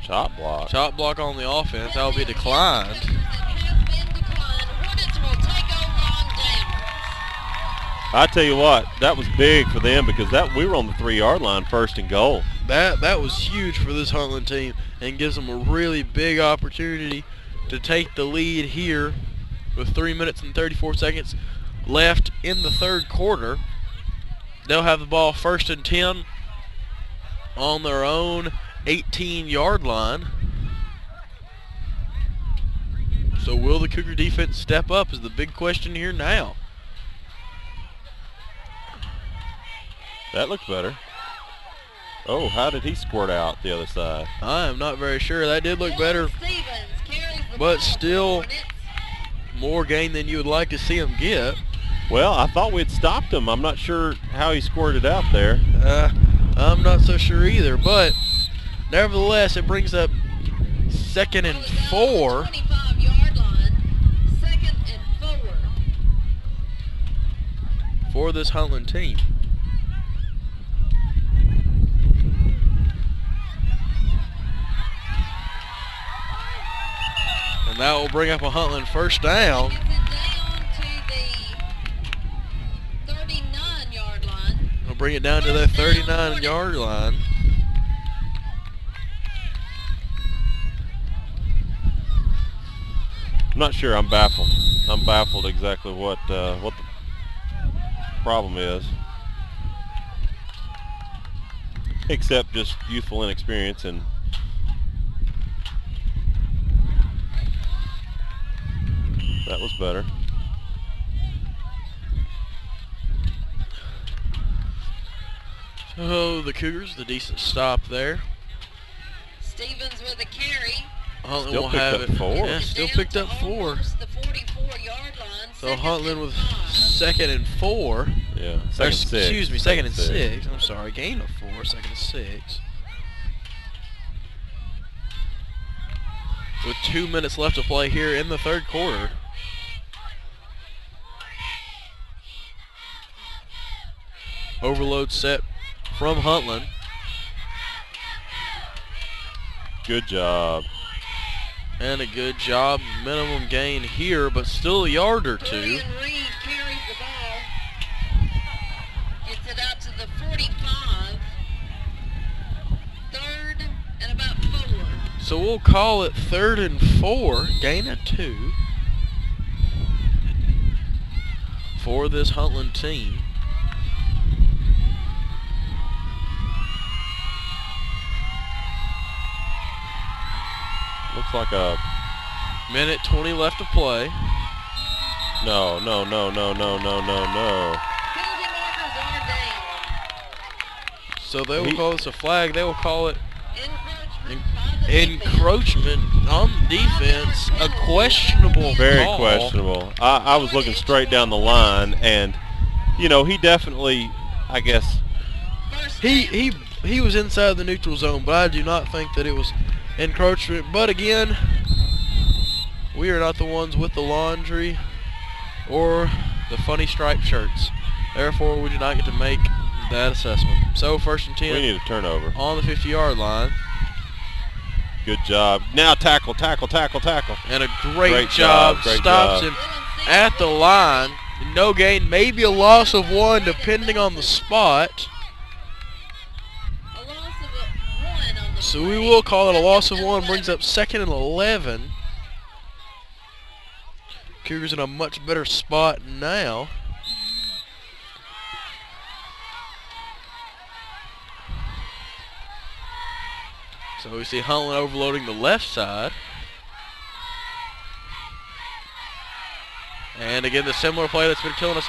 Chop block. Chop block on the offense. That will be declined. It has been declined. Hornets will take over on downs. I tell you what, that was big for them because we were on the 3-yard line, 1st and goal. That was huge for this Huntland team and gives them a really big opportunity to take the lead here with 3 minutes and 34 seconds left in the 3rd quarter. They'll have the ball 1st and 10 on their own 18-yard line. So will the Cougar defense step up is the big question here now. That looked better. Oh, how did he squirt out the other side? I am not very sure. That did look better, Stevens carries the but ball. still Hornets. more gain than you would like to see him get. Well, I thought we'd stopped him. I'm not sure how he squirted out there. I'm not so sure either, but nevertheless, it brings up 2nd and 4. 25-yard line. 2nd and 4. For this Huntland team. And that will bring up a Huntland 1st down. Gets it down to the 39-yard line. We'll bring it down to that 39-yard line. I'm not sure. I'm baffled. I'm baffled exactly what the problem is. Except just youthful inexperience and that was better. So the Cougars, the decent stop there. Stevens with a carry. Huntland Still will picked have up it. 4. Yeah, still Down picked to up 4. almost the 44-yard line. So 2nd Huntland and with 5. 2nd and 4. Yeah. Or, 2nd and 6. excuse me, 2nd and 6. I'm sorry, gain of 4, 2nd and 6. With 2 minutes left to play here in the 3rd quarter. Overload set from Huntland. Good job. And a good job. Minimum gain here, but still a yard or 2. Julian Reed carries the ball. Gets it out to the 45. 3rd and about 4. So we'll call it 3rd and 4. Gain of 2. For this Huntland team. Looks like a Minute 20 left to play. no. Penalty markers are down. So they will call this a flag. They will call it Encroachment by the defense. encroachment on the defense. A questionable Very call. questionable. I was looking straight down the line, and you know he definitely, I guess, First down. He was inside the neutral zone, but I do not think that it was encroachment. But again, we are not the ones with the laundry or the funny striped shirts. Therefore, we do not get to make that assessment. So 1st and 10 we need a turnover. on the 50-yard line. Good job. Now tackle. And a great Great job. job, great Stops job. him at the line. No gain, maybe a loss of 1 depending on the spot. A loss of 1 on So we will call it a loss of 1, brings up 2nd and 11. Cougars in a much better spot now. So we see Huntland overloading the left side. And again, the similar play that's been killing us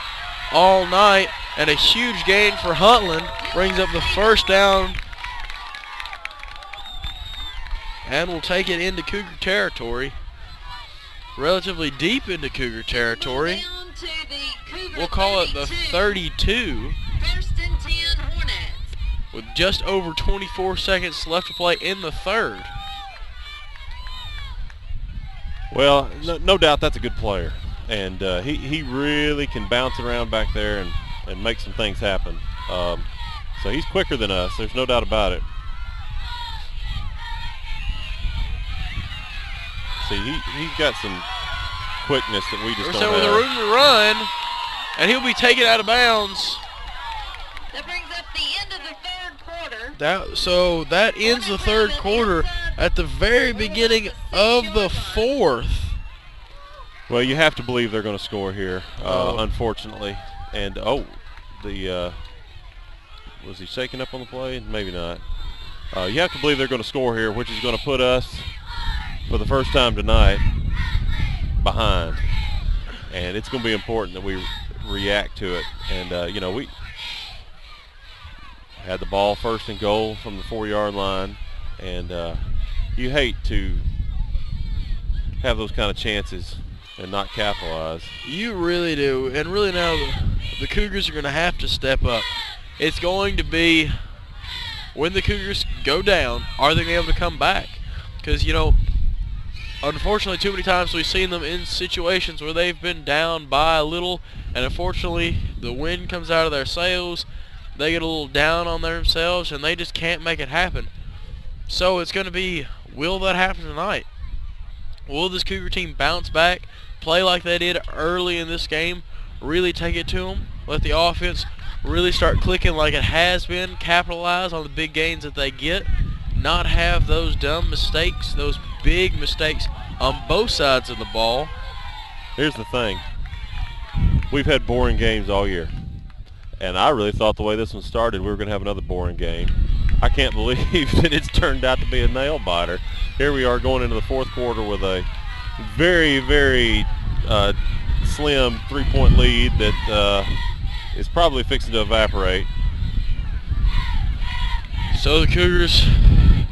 all night. And a huge gain for Huntland. Brings up the first down. And will take it into Cougar territory. Relatively deep into Cougar territory. We'll call it the 32. First and 10 Hornets. With just over 24 seconds left to play in the third. Well, no doubt that's a good player. And he really can bounce around back there and make some things happen. So he's quicker than us. There's no doubt about it. See, he's got some quickness that we just don't have. With a room to run, and he'll be taken out of bounds. That brings up the end of the third quarter. So that ends the third quarter at the very beginning of the fourth. Well, you have to believe they're going to score here, unfortunately. And, was he shaking up on the play? Maybe not. You have to believe they're going to score here, which is going to put us, for the first time tonight, behind. And it's going to be important that we react to it. And, you know, we had the ball 1st and goal from the 4-yard line. And you hate to have those kind of chances and not capitalize. You really do. And really now the Cougars are going to have to step up. It's going to be, when the Cougars go down, are they going to be able to come back? Because, you know, unfortunately too many times we've seen them in situations where they've been down by a little, and unfortunately the wind comes out of their sails, they get a little down on themselves, and they just can't make it happen. So it's going to be, will that happen tonight? Will this Cougar team bounce back, play like they did early in this game, really take it to them, let the offense really start clicking like it has been, capitalize on the big gains that they get, not have those dumb mistakes, those big mistakes on both sides of the ball? Here's the thing. We've had boring games all year. And I really thought the way this one started, we were going to have another boring game. I can't believe that it's turned out to be a nail-biter. Here we are going into the fourth quarter with a very, very slim three-point lead that is probably fixing to evaporate. So the Cougars,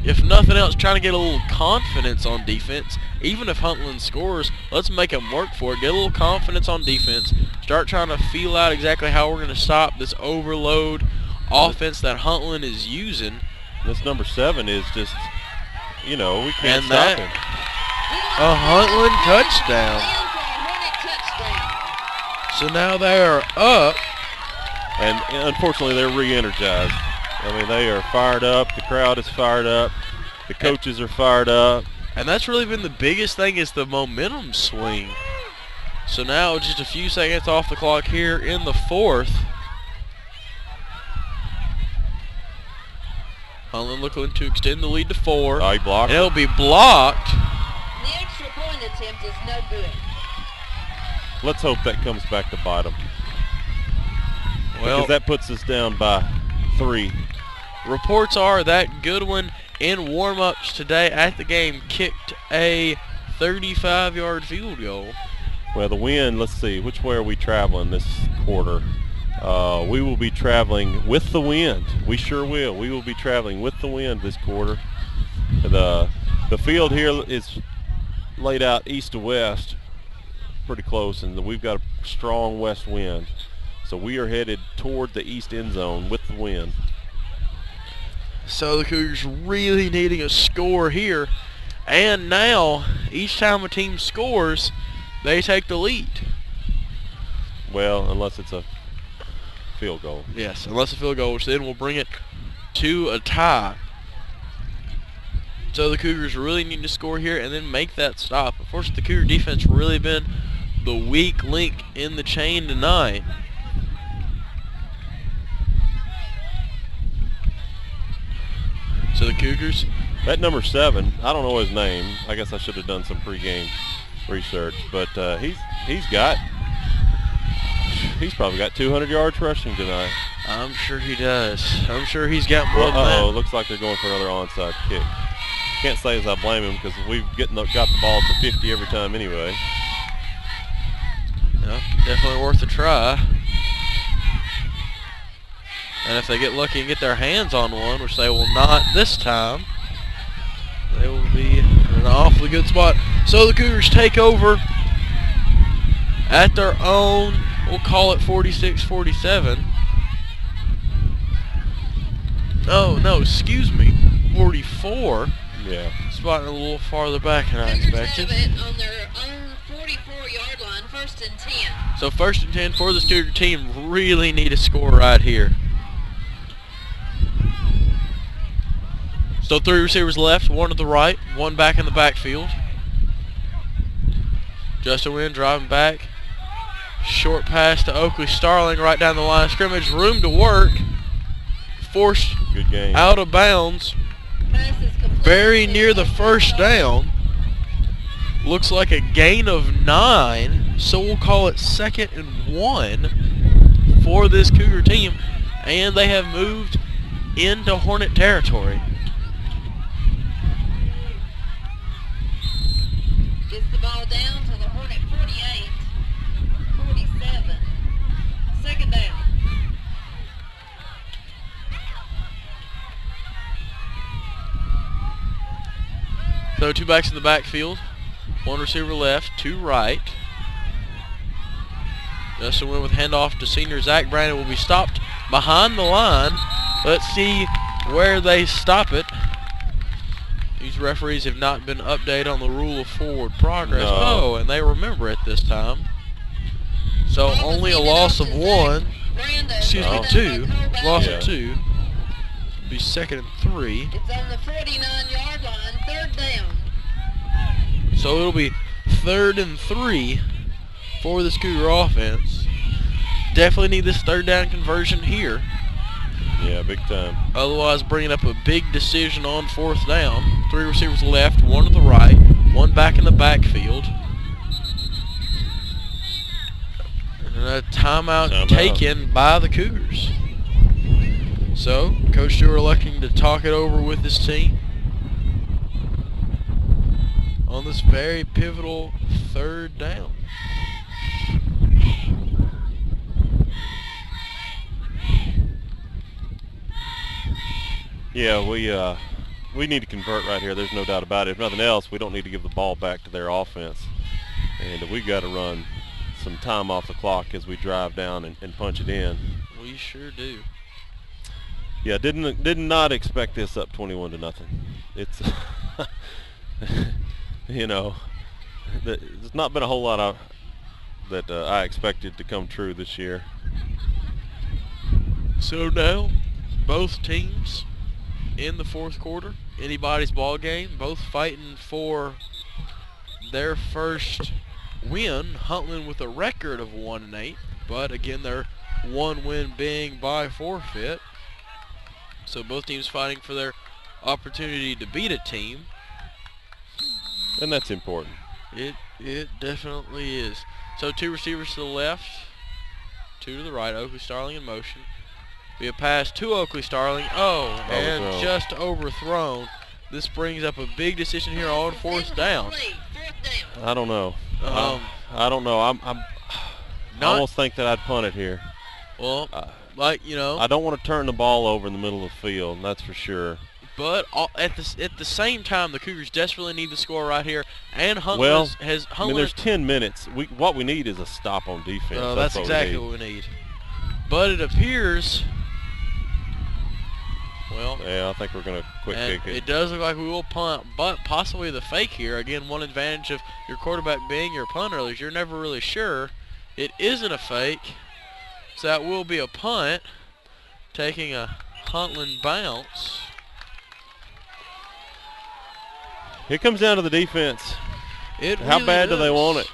if nothing else, trying to get a little confidence on defense. Even if Huntland scores, let's make them work for it. Get a little confidence on defense. Start trying to feel out exactly how we're going to stop this overload offense that Huntland is using. This number 7 is just, you know, we can't stop him. A Huntland touchdown. So now they are up. And unfortunately, they're re-energized. I mean, they are fired up. The crowd is fired up. The coaches are fired up. And that's really been the biggest thing, is the momentum swing. So now just a few seconds off the clock here in the fourth. Huntland looking to extend the lead to 4. Oh, he blocked. And it'll be blocked. The extra point attempt is no good. Let's hope that comes back to bite them. Well, because that puts us down by 3. Reports are that Goodwin, in warm-ups today at the game, kicked a 35-yard field goal. Well, the wind, let's see, which way are we traveling this quarter? We will be traveling with the wind. We sure will. We will be traveling with the wind this quarter. The field here is laid out east to west, pretty close, and we've got a strong west wind. So we are headed toward the east end zone with the wind. So the Cougars really needing a score here. And now, each time a team scores, they take the lead. Well, unless it's a field goal. Yes, unless a field goal, which then will bring it to a tie. So the Cougars really need to score here and then make that stop. Unfortunately, the Cougar defense really been the weak link in the chain tonight. So the Cougars That number 7, I don't know his name. I guess I should have done some pregame research, but he's probably got 200 yards rushing tonight. I'm sure he does. I'm sure he's got more than that. Looks like they're going for another onside kick. Can't say as I blame him because we've got the ball to 50 every time anyway. Yeah, definitely worth a try. And if they get lucky and get their hands on one, which they will not this time, they will be in an awfully good spot. So the Cougars take over at their own, we'll call it 46-47. Oh, no, excuse me, 44. Yeah. Spotting a little farther back than I expected. Cougars have it on their own 44-yard line, 1st and 10. So 1st and 10 for this Cougar team. Really need a score right here. So 3 receivers left, 1 to the right, 1 back in the backfield. Justin Wynn driving back. Short pass to Oakley Starling right down the line of scrimmage. Room to work. Forced Good game. out of bounds. Very near the first down. Looks like a gain of 9. So we'll call it 2nd and 1 for this Cougar team. And they have moved into Hornet territory. Gets the ball down to the Hornet 48, 47. 2nd down. So 2 backs in the backfield, 1 receiver left, 2 right. Justin Wynn with handoff to senior Zach Brandon will be stopped behind the line. Let's see where they stop it. These referees have not been updated on the rule of forward progress. No. Oh, and they remember it this time. So only a loss of 1. Excuse me, 2. Loss of 2. Be 2nd and 3. It's on the 49-yard line, 3rd down. So it'll be 3rd and 3 for this Cougar offense. Definitely need this 3rd down conversion here. Yeah, big time. Otherwise, bringing up a big decision on 4th down. 3 receivers left, 1 to the right, 1 back in the backfield. And a timeout taken by the Cougars. So, Coach Stewart electing to talk it over with his team on this very pivotal 3rd down. Yeah, we need to convert right here. There's no doubt about it. If nothing else, we don't need to give the ball back to their offense. And we've got to run some time off the clock as we drive down and punch it in. We sure do. Yeah, did not expect this up 21-0. It's you know, there's not been a whole lot of that I expected to come true this year. So now, both teams in the 4th quarter, anybody's ball game, both fighting for their first win. Huntland with a record of 1-8, but again, their 1 win being by forfeit. So both teams fighting for their opportunity to beat a team. And that's important. It definitely is. So 2 receivers to the left, 2 to the right. Oakley Starling in motion. Be a pass to Oakley Starling. Oh, and just overthrown. This brings up a big decision here on 4th down. I don't know. I don't know. I almost think that I'd punt it here. Well, like, you know, I don't want to turn the ball over in the middle of the field, that's for sure. But at the same time, the Cougars desperately need the score right here. And Huntland I mean, there's 10 minutes. What we need is a stop on defense. That's exactly what we need. But it appears, well, yeah, I think we're going to quick kick it. It does look like we will punt, but possibly the fake here. Again, one advantage of your quarterback being your punter is you're never really sure. It isn't a fake, so that will be a punt, taking a Huntland bounce. It comes down to the defense. How bad do they want it?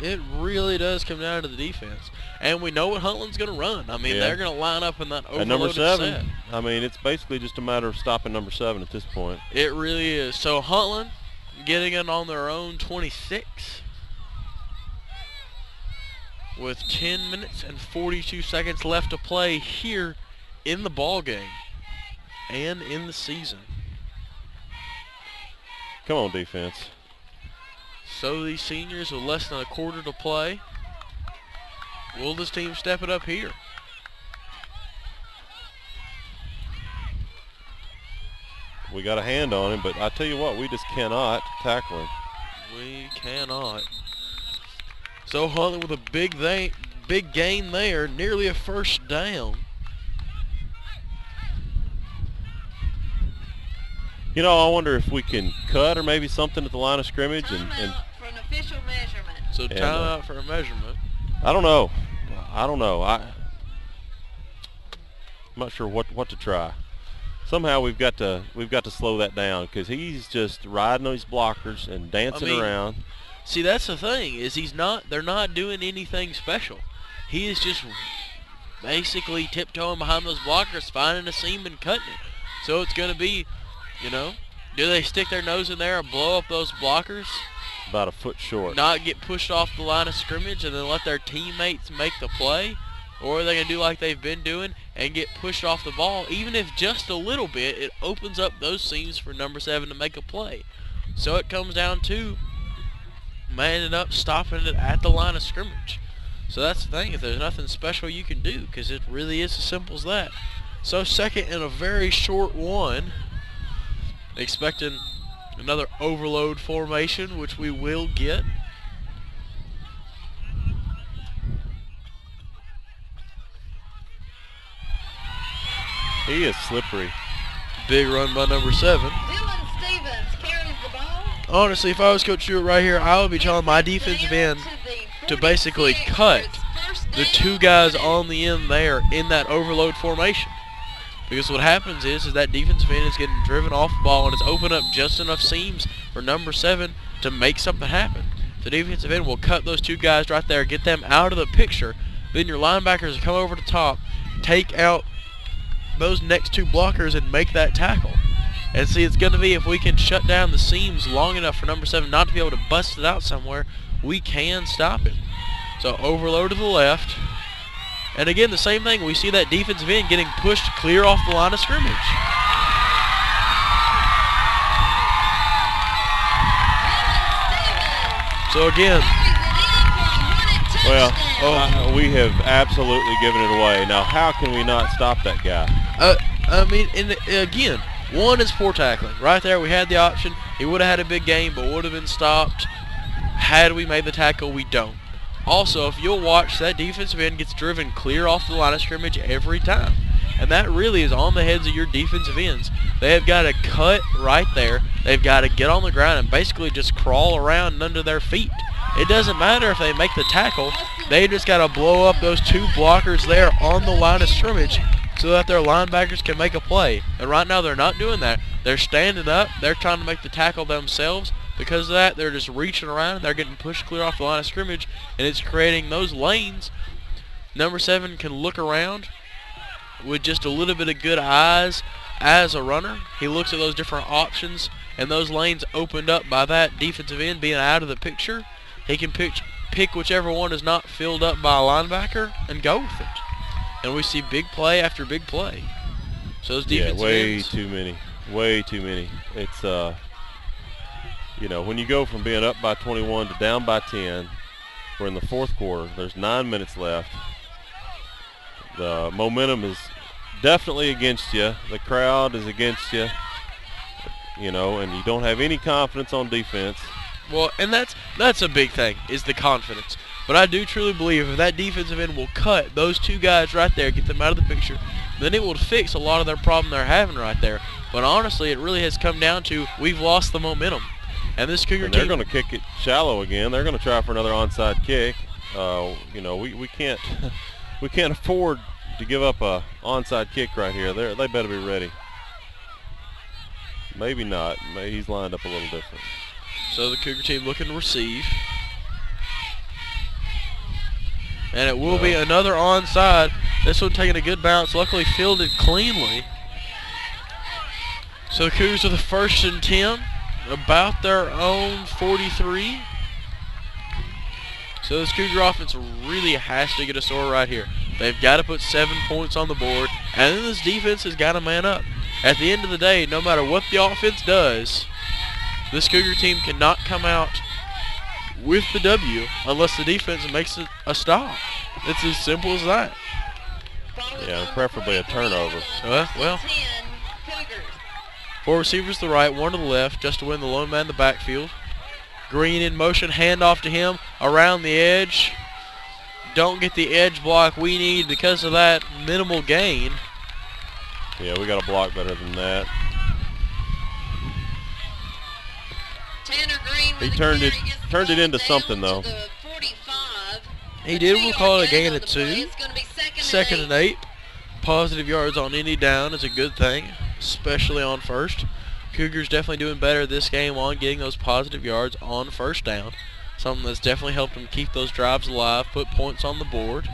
It really does come down to the defense. And we know what Huntland's going to run. I mean, they're going to line up in that overloaded and number 7, set. I mean, it's basically just a matter of stopping number 7 at this point. It really is. So Huntland getting it on their own 26 with 10 minutes and 42 seconds left to play here in the ball game and in the season. Come on, defense. So these seniors with less than a quarter to play. Will this team step it up here? We got a hand on him, but I tell you what, we just cannot tackle him. We cannot. So Huntland with a big gain there, nearly a first down. You know, I wonder if we can cut or maybe something at the line of scrimmage and for an official measurement. So timeout for a measurement. I don't know. I'm not sure what to try. Somehow we've got to slow that down because he's just riding those blockers and dancing around. See, that's the thing is they're not doing anything special. He is just basically tiptoeing behind those blockers, finding a seam and cutting it. So it's going to be, you know, do they stick their nose in there and blow up those blockers? About a foot short. Not get pushed off the line of scrimmage and then let their teammates make the play? Or are they going to do like they've been doing and get pushed off the ball? Even if just a little bit, it opens up those seams for number 7 to make a play. So it comes down to manning up, stopping it at the line of scrimmage. So that's the thing, if there's nothing special you can do, because it really is as simple as that. So second and a very short one. Expecting another overload formation, which we will get. He is slippery. Big run by number 7. Dylan Stevens carries the ball. Honestly, if I was Coach Stewart right here, I would be telling my defensive end to basically cut the 2 guys on the end there in that overload formation. Because what happens is that defensive end is getting driven off the ball and it's opened up just enough seams for number 7 to make something happen. The defensive end will cut those 2 guys right there, get them out of the picture. Then your linebackers will come over the top, take out those next 2 blockers and make that tackle. And see, it's going to be if we can shut down the seams long enough for number 7 not to be able to bust it out somewhere, we can stop him. So overload to the left. And again, the same thing. We see that defensive end getting pushed clear off the line of scrimmage. So again, well, we have absolutely given it away. Now, how can we not stop that guy? I mean, and again, one is poor tackling. Right there, we had the option. He would have had a big game, but would have been stopped. Had we made the tackle, we don't. Also, if you'll watch, that defensive end gets driven clear off the line of scrimmage every time. And that really is on the heads of your defensive ends. They have got to cut right there. They've got to get on the ground and basically just crawl around under their feet. It doesn't matter if they make the tackle. They just got to blow up those 2 blockers there on the line of scrimmage so that their linebackers can make a play. And right now they're not doing that. They're standing up. They're trying to make the tackle themselves. Because of that, they're just reaching around. They're getting pushed clear off the line of scrimmage, and it's creating those lanes. Number 7 can look around with just a little bit of good eyes as a runner. He looks at those different options, and those lanes opened up by that defensive end being out of the picture. He can pick whichever one is not filled up by a linebacker and go with it. And we see big play after big play. So those defensive ends, way too many. It's you know, when you go from being up by 21 to down by 10, we're in the 4th quarter. There's 9 minutes left. The momentum is definitely against you. The crowd is against you. You know, and you don't have any confidence on defense. Well, and that's a big thing, is the confidence. But I do truly believe if that defensive end will cut those 2 guys right there, get them out of the picture, then it will fix a lot of their problem they're having right there. But honestly, it really has come down to we've lost the momentum. And this Cougar team, they're going to kick it shallow again. They're going to try for another onside kick. You know, we can't we can't afford to give up a onside kick right here. They better be ready. Maybe not. Maybe he's lined up a little different. So the Cougar team looking to receive. And it will be another onside. This one taking a good bounce, luckily fielded cleanly. So the Cougars with a 1st and 10, about their own 43. So this Cougar offense really has to get a score right here. They've got to put 7 points on the board, and then this defense has got to man up. At the end of the day, no matter what the offense does, this Cougar team cannot come out with the W unless the defense makes it a stop. It's as simple as that. Yeah, preferably a turnover. Well, 10 Cougars. 4 receivers to the right, 1 to the left, just to win the lone man in the backfield. Green in motion, handoff to him, around the edge. Don't get the edge block we need because of that minimal gain. Yeah, we got to block better than that. Tanner Green He with turned the it carry, gets turned it the into ball something down though. to the 45. He did, we'll call it a gain on of the play. 2. It's gonna be Second and 8. Positive yards on any down is a good thing, especially on first. Cougars definitely doing better this game on getting those positive yards on first down. Something that's definitely helped them keep those drives alive, put points on the board.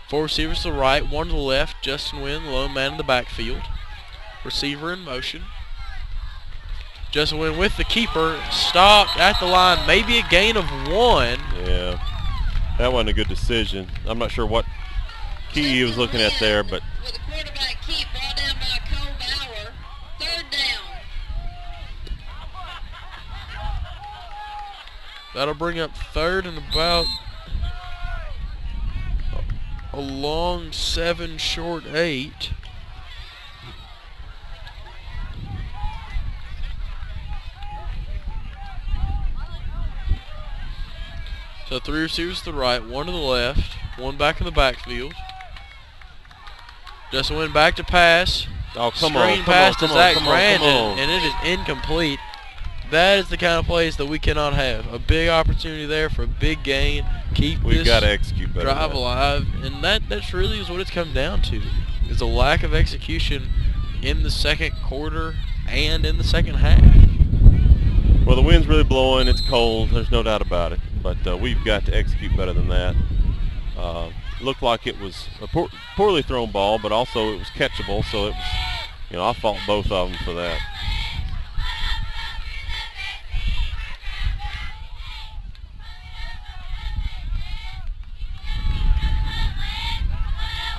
4 receivers to the right, 1 to the left. Justin Wynn, lone man in the backfield. Receiver in motion. Justin Wynn with the keeper, stopped at the line, maybe a gain of 1. Yeah, that wasn't a good decision. I'm not sure what key he was looking at there, but with a quarterback keep, ball down by Cole Bauer. 3rd down. That'll bring up 3rd and about a long 7, short 8. So 3 receivers to the right, 1 to the left, 1 back in the backfield. Justin Wynn back to pass. oh, come Screen on, pass to come on, Zach come on, Brandon, come on. and it is incomplete. That is the kind of plays that we cannot have. A big opportunity there for a big gain. Keep We've this got to execute better. drive than that. alive, and that's really is what it's come down to, is a lack of execution in the second quarter and in the second half. Well, the wind's really blowing. It's cold. There's no doubt about it. But we've got to execute better than that. Looked like it was a poorly thrown ball, but also it was catchable. So it was, I fault both of them for that.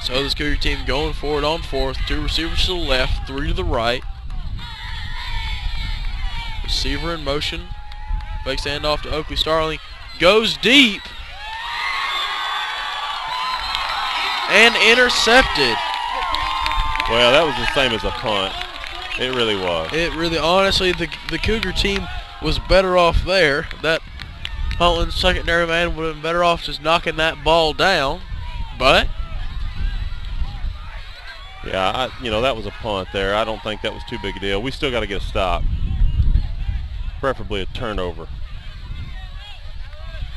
So this Cougar team going forward on 4th. 2 receivers to the left, 3 to the right. Receiver in motion. Fake handoff to Oakley Starling. Goes deep. And intercepted. Well, that was the same as a punt. It really was. It really, honestly, the Cougar team was better off there. That Huntland secondary man would have been better off just knocking that ball down. But yeah, that was a punt there. I don't think that was too big a deal. We still got to get a stop. Preferably a turnover.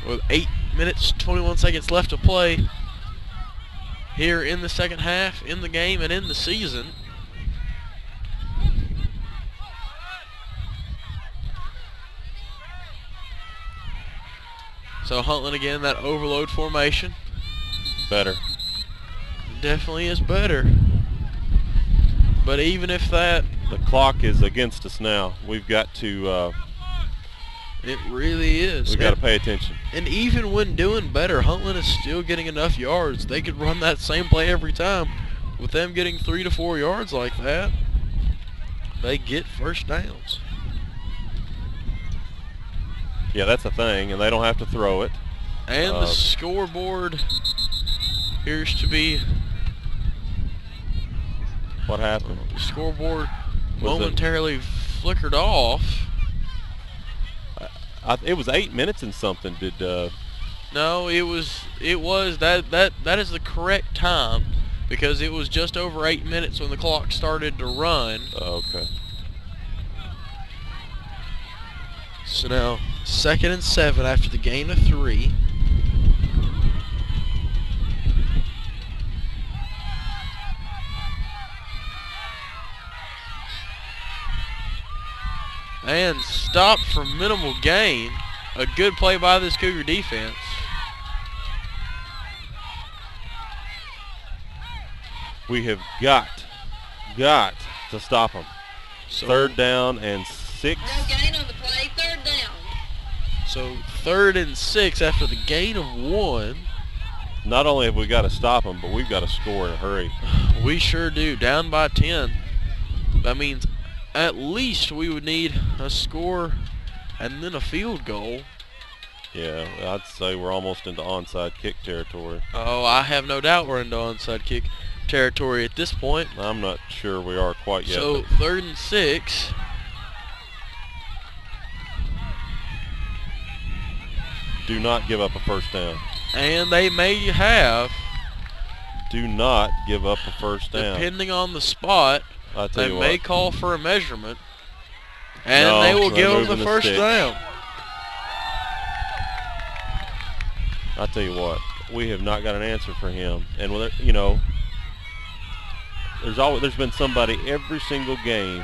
with 8 minutes, 21 seconds left to play here in the second half, in the game, and in the season. So Huntland again, that overload formation. Better. Definitely is better. But even if that... The clock is against us now. We've got to... it really is. We've got to pay attention. And even when doing better, Huntland is still getting enough yards. They could run that same play every time. With them getting 3 to 4 yards like that, they get first downs. Yeah, that's the thing, and they don't have to throw it. And the scoreboard appears to be... What happened? The scoreboard momentarily flickered off. It was 8 minutes and something. No, it was that is the correct time, because it was just over 8 minutes when the clock started to run. Okay. So now 2nd and 7 after the gain of 3. And stopped for minimal gain. A good play by this Cougar defense. We have got to stop them. So, 3rd down and 6. No gain on the play, 3rd down. So 3rd and 6 after the gain of 1. Not only have we got to stop them, but we've got to score in a hurry. We sure do. Down by 10. That means at least we would need a score and then a field goal. Yeah, I'd say we're almost into onside kick territory. Oh, I have no doubt we're into onside kick territory at this point. I'm not sure we are quite yet. So 3rd and 6. Do not give up a 1st down. And they may have. Do not give up a 1st down. Depending on the spot, I tell they you may what. call for a measurement. And No, they will they're give them moving the the 1st stick. down. I tell you what, we have not got an answer for him. And you know, there's been somebody every single game.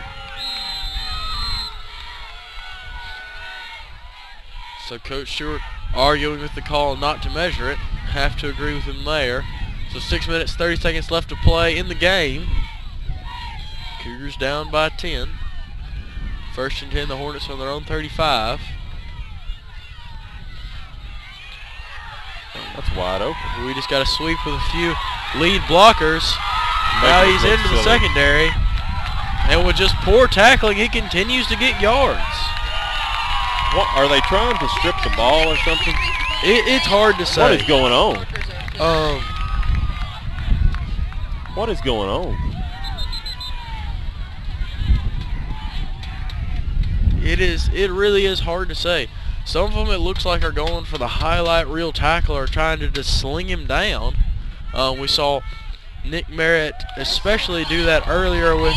So Coach Stewart arguing with the call not to measure it. Have to agree with him there. So 6 minutes, 30 seconds left to play in the game. Cougars down by 10. 1st and 10, the Hornets on their own 35. That's wide open. We just got a sweep with a few lead blockers. Now Make it he's look into the silly. secondary. And with just poor tackling, he continues to get yards. What, are they trying to strip the ball or something? It's hard to say. What is going on? What is going on? It really is hard to say. Some of them it looks like are going for the highlight reel tackle or trying to just sling him down. We saw Nick Merritt especially do that earlier with.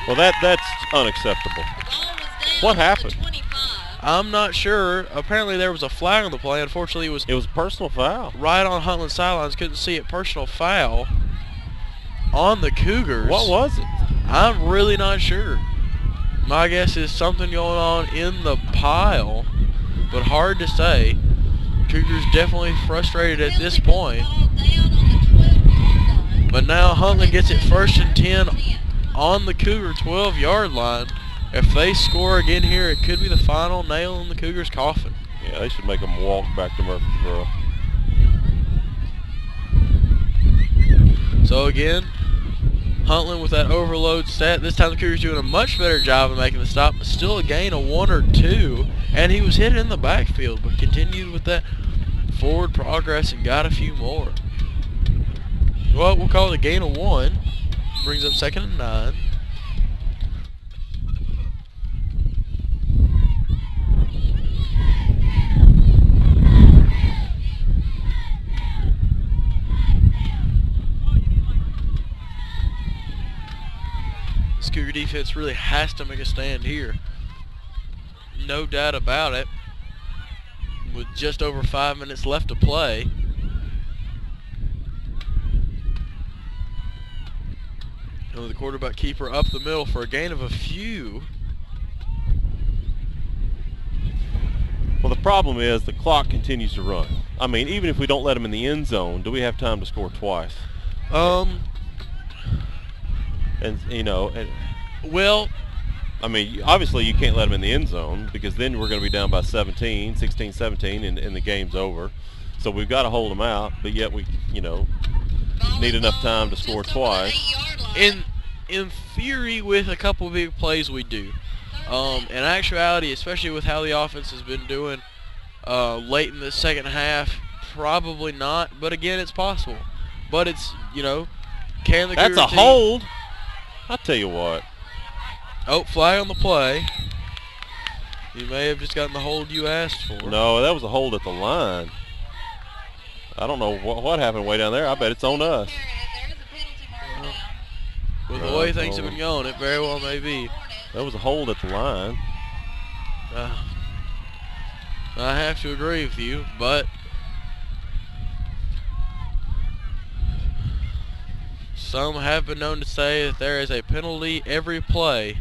Well, that's unacceptable. What happened? I'm not sure. Apparently there was a flag on the play. Unfortunately, It was a personal foul. right on Huntland sidelines. Couldn't see it. Personal foul on the Cougars. What was it? I'm really not sure. My guess is something going on in the pile, but hard to say. Cougars definitely frustrated at this point. But now Huntland gets it 1st and 10 on the Cougar 12-yard line. If they score again here, it could be the final nail in the Cougars' coffin. Yeah, they should make them walk back to Murfreesboro. So again, Huntland with that overload stat. This time the Cougars doing a much better job of making the stop, but still a gain of 1 or 2. And he was hit in the backfield, but continued with that forward progress and got a few more. Well, we'll call it a gain of 1. Brings up 2nd and 9. This Cougar defense really has to make a stand here. No doubt about it. With just over 5 minutes left to play. And with the quarterback keeper up the middle for a gain of a few. Well, the problem is the clock continues to run. I mean, even if we don't let them in the end zone, do we have time to score twice? And, you know, Well, I mean, obviously you can't let them in the end zone because then we're going to be down by 16, 17, and the game's over. So we've got to hold them out, but yet we, you know, need enough time to score twice. in theory, with a couple of big plays, we do. In actuality, especially with how the offense has been doing late in the second half, probably not. But again, it's possible. But it's, you know, can the That's Cougar a team- hold. I'll tell you what. Oh, flag on the play. You may have just gotten the hold you asked for. No, that was a hold at the line. I don't know what happened way down there. I bet it's on us. There is a penalty mark now. With the way things have been going, it very well may be. That was a hold at the line. I have to agree with you, but some have been known to say that there is a penalty every play.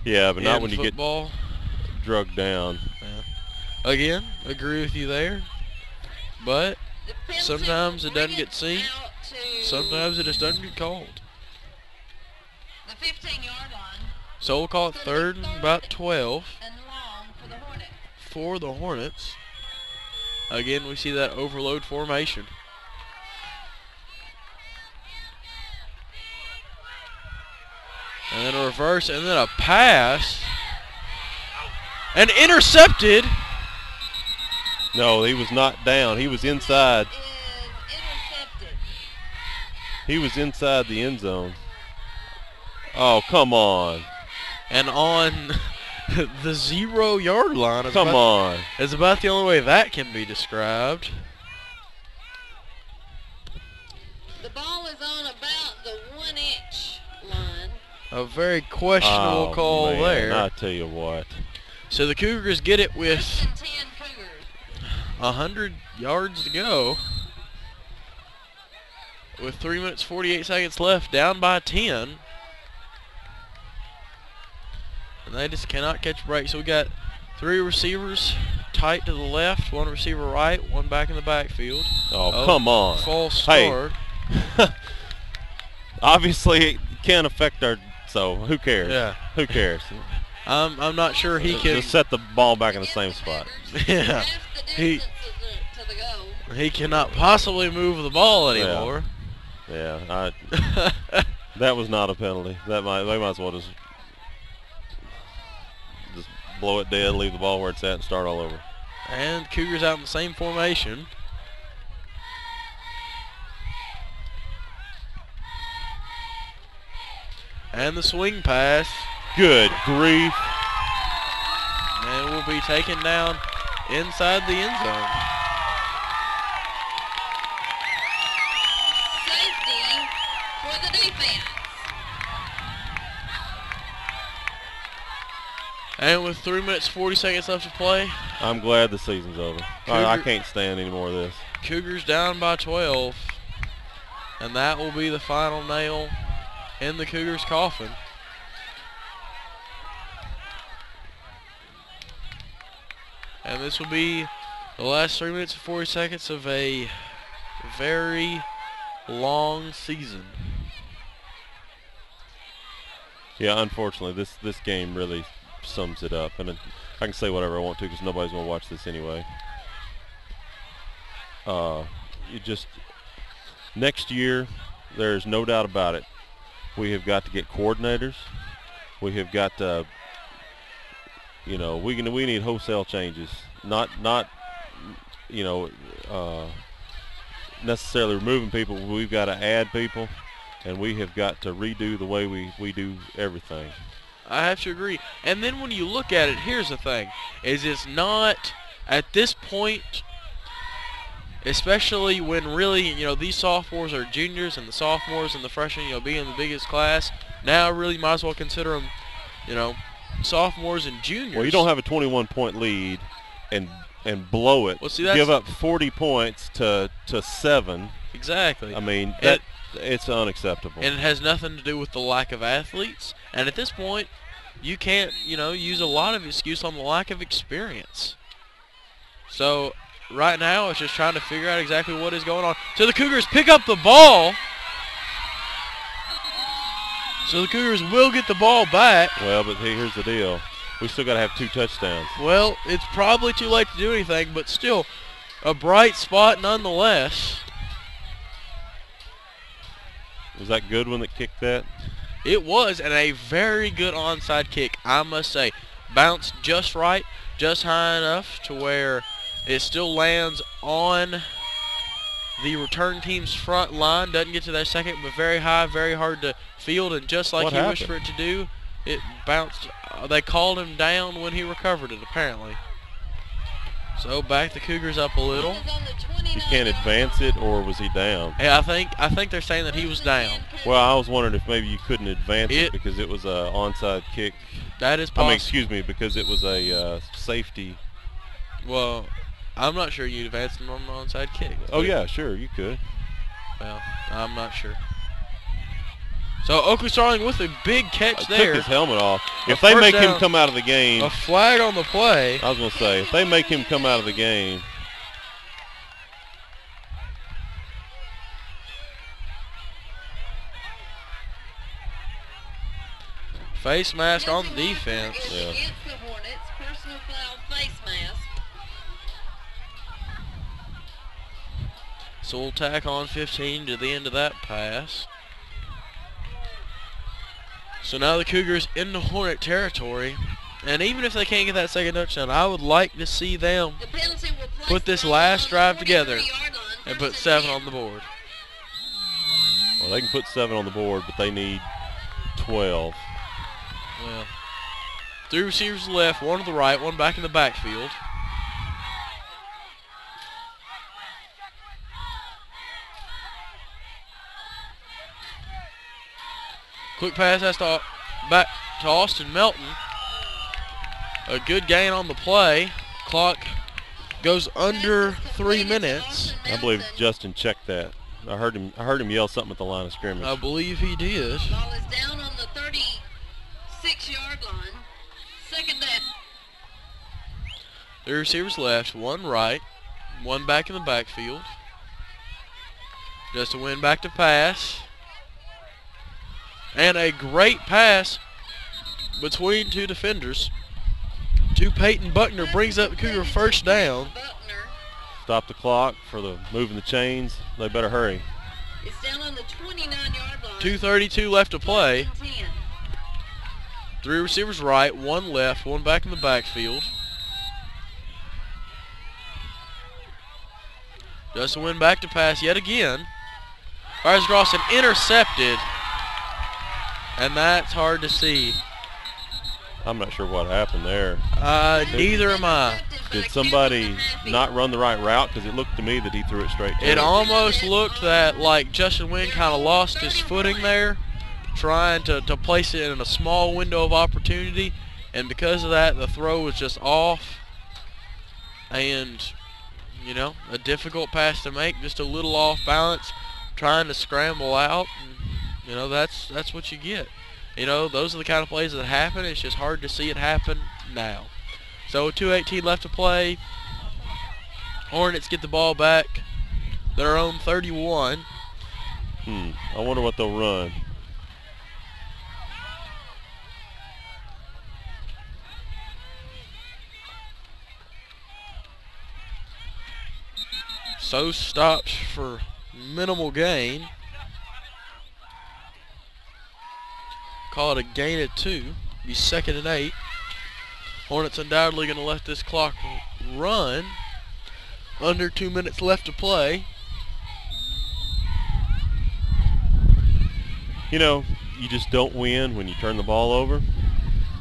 Yeah, but not in when you football. get drugged down. Again, agree with you there, but The penalty sometimes will it doesn't bring get seen. out to Sometimes it just doesn't get called. the 15-yard line. So we'll call it third and about 12 And long for the Hornets. for the Hornets. Again, we see that overload formation. And then a reverse, and then a pass. And intercepted. No, he was not down. He was inside. Is intercepted. He was inside the end zone. Oh, come on. And on the 0-yard line. Come on. It's about the only way that can be described. The ball is on about the 1-inch line. A very questionable call man, there. I tell you what. So the Cougars get it with 10 Cougars. 100 yards to go. With 3 minutes 48 seconds left, down by 10. And they just cannot catch a break. So we got 3 receivers tight to the left, 1 receiver right, 1 back in the backfield. Oh, come on. False start. Hey. Obviously, it can't affect our. So who cares? Yeah. Who cares? I'm not sure he can. Just set the ball back in the same spot. Yeah. Half the He- distance to the goal. He cannot possibly move the ball anymore. Yeah, that was not a penalty. They might as well just blow it dead, leave the ball where it's at, and start all over. And Cougars out in the same formation. And the swing pass. Good grief. And will be taken down inside the end zone. Safety for the defense. And with 3 minutes 40 seconds left to play, I'm glad the season's over. I Cougar- can't stand any more of this. Cougars down by 12. And that will be the final nail in the Cougars' coffin. And this will be the last 3 minutes and 40 seconds of a very long season. Yeah, unfortunately, this game really sums it up. And I can say whatever I want to because nobody's going to watch this anyway. Next year, there's no doubt about it. We have got to get coordinators. We have got to, we need wholesale changes. Not necessarily removing people. We've got to add people, and we have got to redo the way we do everything. I have to agree. And then when you look at it, here's the thing, is it's not, at this point, especially when really, these sophomores are juniors and the sophomores and the freshmen, being the biggest class, now really might as well consider them, sophomores and juniors. Well, you don't have a 21-point lead and blow it. Well, see, that's, give up 40 points to 7. Exactly. I mean, it's unacceptable. And it has nothing to do with the lack of athletes. And at this point, you can't, use a lot of excuse on the lack of experience. So right now, it's just trying to figure out exactly what is going on. So the Cougars pick up the ball. So the Cougars will get the ball back. Well, but here's the deal. We still got to have 2 touchdowns. Well, it's probably too late to do anything, but still a bright spot nonetheless. Was that Goodwin that kicked that? It was, and a very good onside kick, I must say. Bounced just right, just high enough to where it still lands on the return team's front line. Doesn't get to that second, but very high, very hard to field. And just like he wished for it to do, it bounced. They called him down when he recovered it, apparently. So back the Cougars up a little. He can't advance it, or was he down? Hey, I think they're saying that he was down. Well, I was wondering if maybe you couldn't advance it because it was a onside kick. That is possible. I mean, excuse me, because it was a safety. Well, I'm not sure you'd advance him on an onside kick. Oh, yeah, sure, you could. Well, I'm not sure. So Oakley Starling with a big catch there. Took his helmet off. If they make him come out of the game. A flag on the play. I was going to say, if they make him come out of the game. Face mask on the defense. Yeah. Against the Hornets, personal foul, face mask. So we'll tack on 15 to the end of that pass. So now the Cougars into Hornet territory. And even if they can't get that second touchdown, I would like to see them The penalty will place put this the ball last on the drive together 43-yard line, and first put and 7 10. on the board. Well, they can put 7 on the board, but they need 12. Well, 3 receivers left, 1 to the right, 1 back in the backfield. Quick pass has to back to Austin Melton. A good gain on the play. Clock goes under 3 minutes. I believe Justin checked that. I heard him yell something at the line of scrimmage. I believe he did. Ball is down on the 36-yard line. Second down. 3 receivers left, 1 right, 1 back in the backfield. Just a win back to pass. And a great pass between 2 defenders to Peyton Buckner brings up the Cougar first down. Buckner. Stop the clock for the moving the chains. They better hurry. It's down on the 29-yard line. 2:32 left to play. First and 10. 3 receivers right, 1 left, 1 back in the backfield. Just a win back to pass yet again. Fires across and intercepted. And that's hard to see. I'm not sure what happened there. Neither am I. Did somebody not run the right route? Because it looked to me that he threw it straight to It him. almost looked that like Justin Wynn kind of lost his footing there, trying to place it in a small window of opportunity, and because of that, the throw was just off. And, you know, a difficult pass to make, just a little off balance, trying to scramble out. And, you know, that's what you get. You know, those are the kind of plays that happen. It's just hard to see it happen now. So 2:18 left to play. Hornets get the ball back. Their own 31. I wonder what they'll run. So stops for minimal gain. Call it a gain of 2. Be 2nd and 8. Hornets undoubtedly going to let this clock run. Under 2 minutes left to play. You know, you just don't win when you turn the ball over.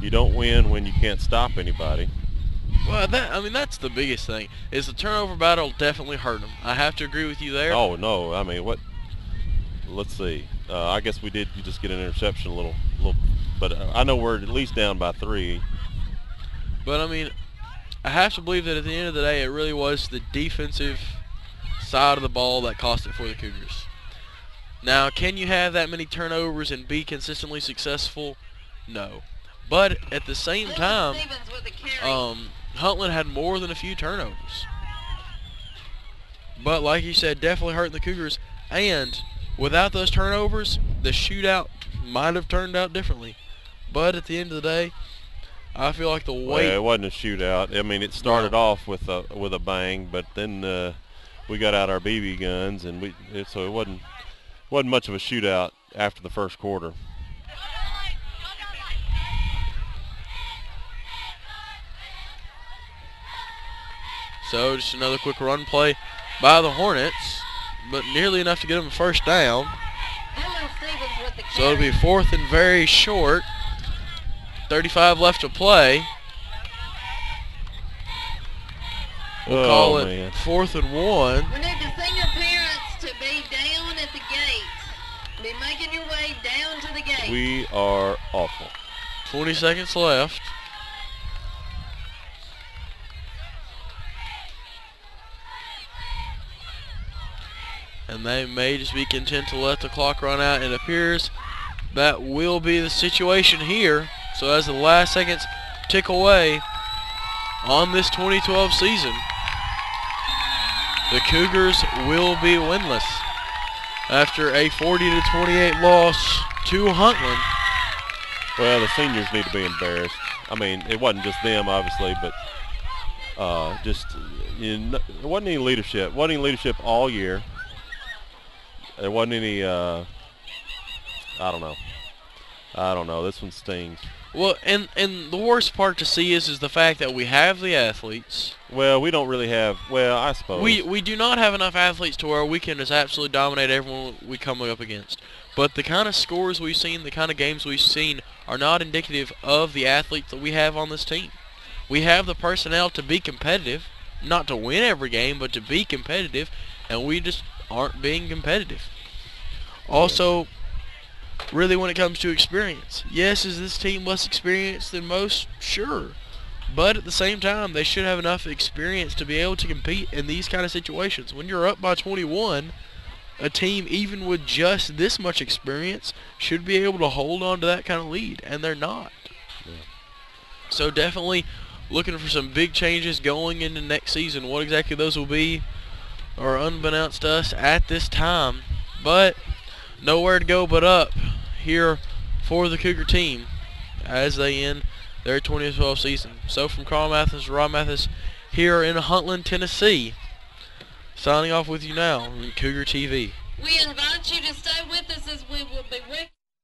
You don't win when you can't stop anybody. Well, that's the biggest thing. Is the turnover battle definitely hurt them. I have to agree with you there. Oh, no. I mean, what? Let's see. I guess we did just get an interception a little, but I know we're at least down by 3. But, I mean, I have to believe that at the end of the day, it really was the defensive side of the ball that cost it for the Cougars. Now, can you have that many turnovers and be consistently successful? No. But at the same time, Stevens with a carry. Huntland had more than a few turnovers. But like you said, definitely hurting the Cougars. And without those turnovers, the shootout might have turned out differently. But at the end of the day, I feel like the weight. Well, it wasn't a shootout. I mean, it started off with a bang, but then we got out our BB guns, and so it wasn't much of a shootout after the first quarter. So just another quick run play by the Hornets, but nearly enough to get them a first down. Stevens with the carry. So it'll be 4th and very short. 35 left to play. We'll call it man. 4th and 1. We need the senior parents to be down at the gate. Be making your way down to the gate. We are awful. 20 seconds left. And they may just be content to let the clock run out. It appears that will be the situation here. So as the last seconds tick away on this 2012 season, the Cougars will be winless after a 40-28 loss to Huntland Well, the seniors need to be embarrassed. I mean, it wasn't just them, obviously, but just there wasn't any leadership. Wasn't any leadership all year. There wasn't any. I don't know. I don't know. This one stings. Well, and the worst part to see is the fact that we have the athletes. Well, we don't really have. Well, I suppose We do not have enough athletes to where we can just absolutely dominate everyone we come up against. But the kind of scores we've seen, the kind of games we've seen, are not indicative of the athletes that we have on this team. We have the personnel to be competitive, not to win every game, but to be competitive, and we just aren't being competitive. Also, really when it comes to experience, yes, is this team less experienced than most? Sure. But at the same time, they should have enough experience to be able to compete in these kind of situations. When you're up by 21, a team, even with just this much experience, should be able to hold on to that kind of lead, and they're not. Yeah. So definitely looking for some big changes going into next season. What exactly those will be are unbeknownst to us at this time, but nowhere to go but up here for the Cougar team as they end their 2012 season. So from Carl Mathis to Rob Mathis here in Huntland, Tennessee, signing off with you now on Cougar TV. We invite you to stay with us as we will be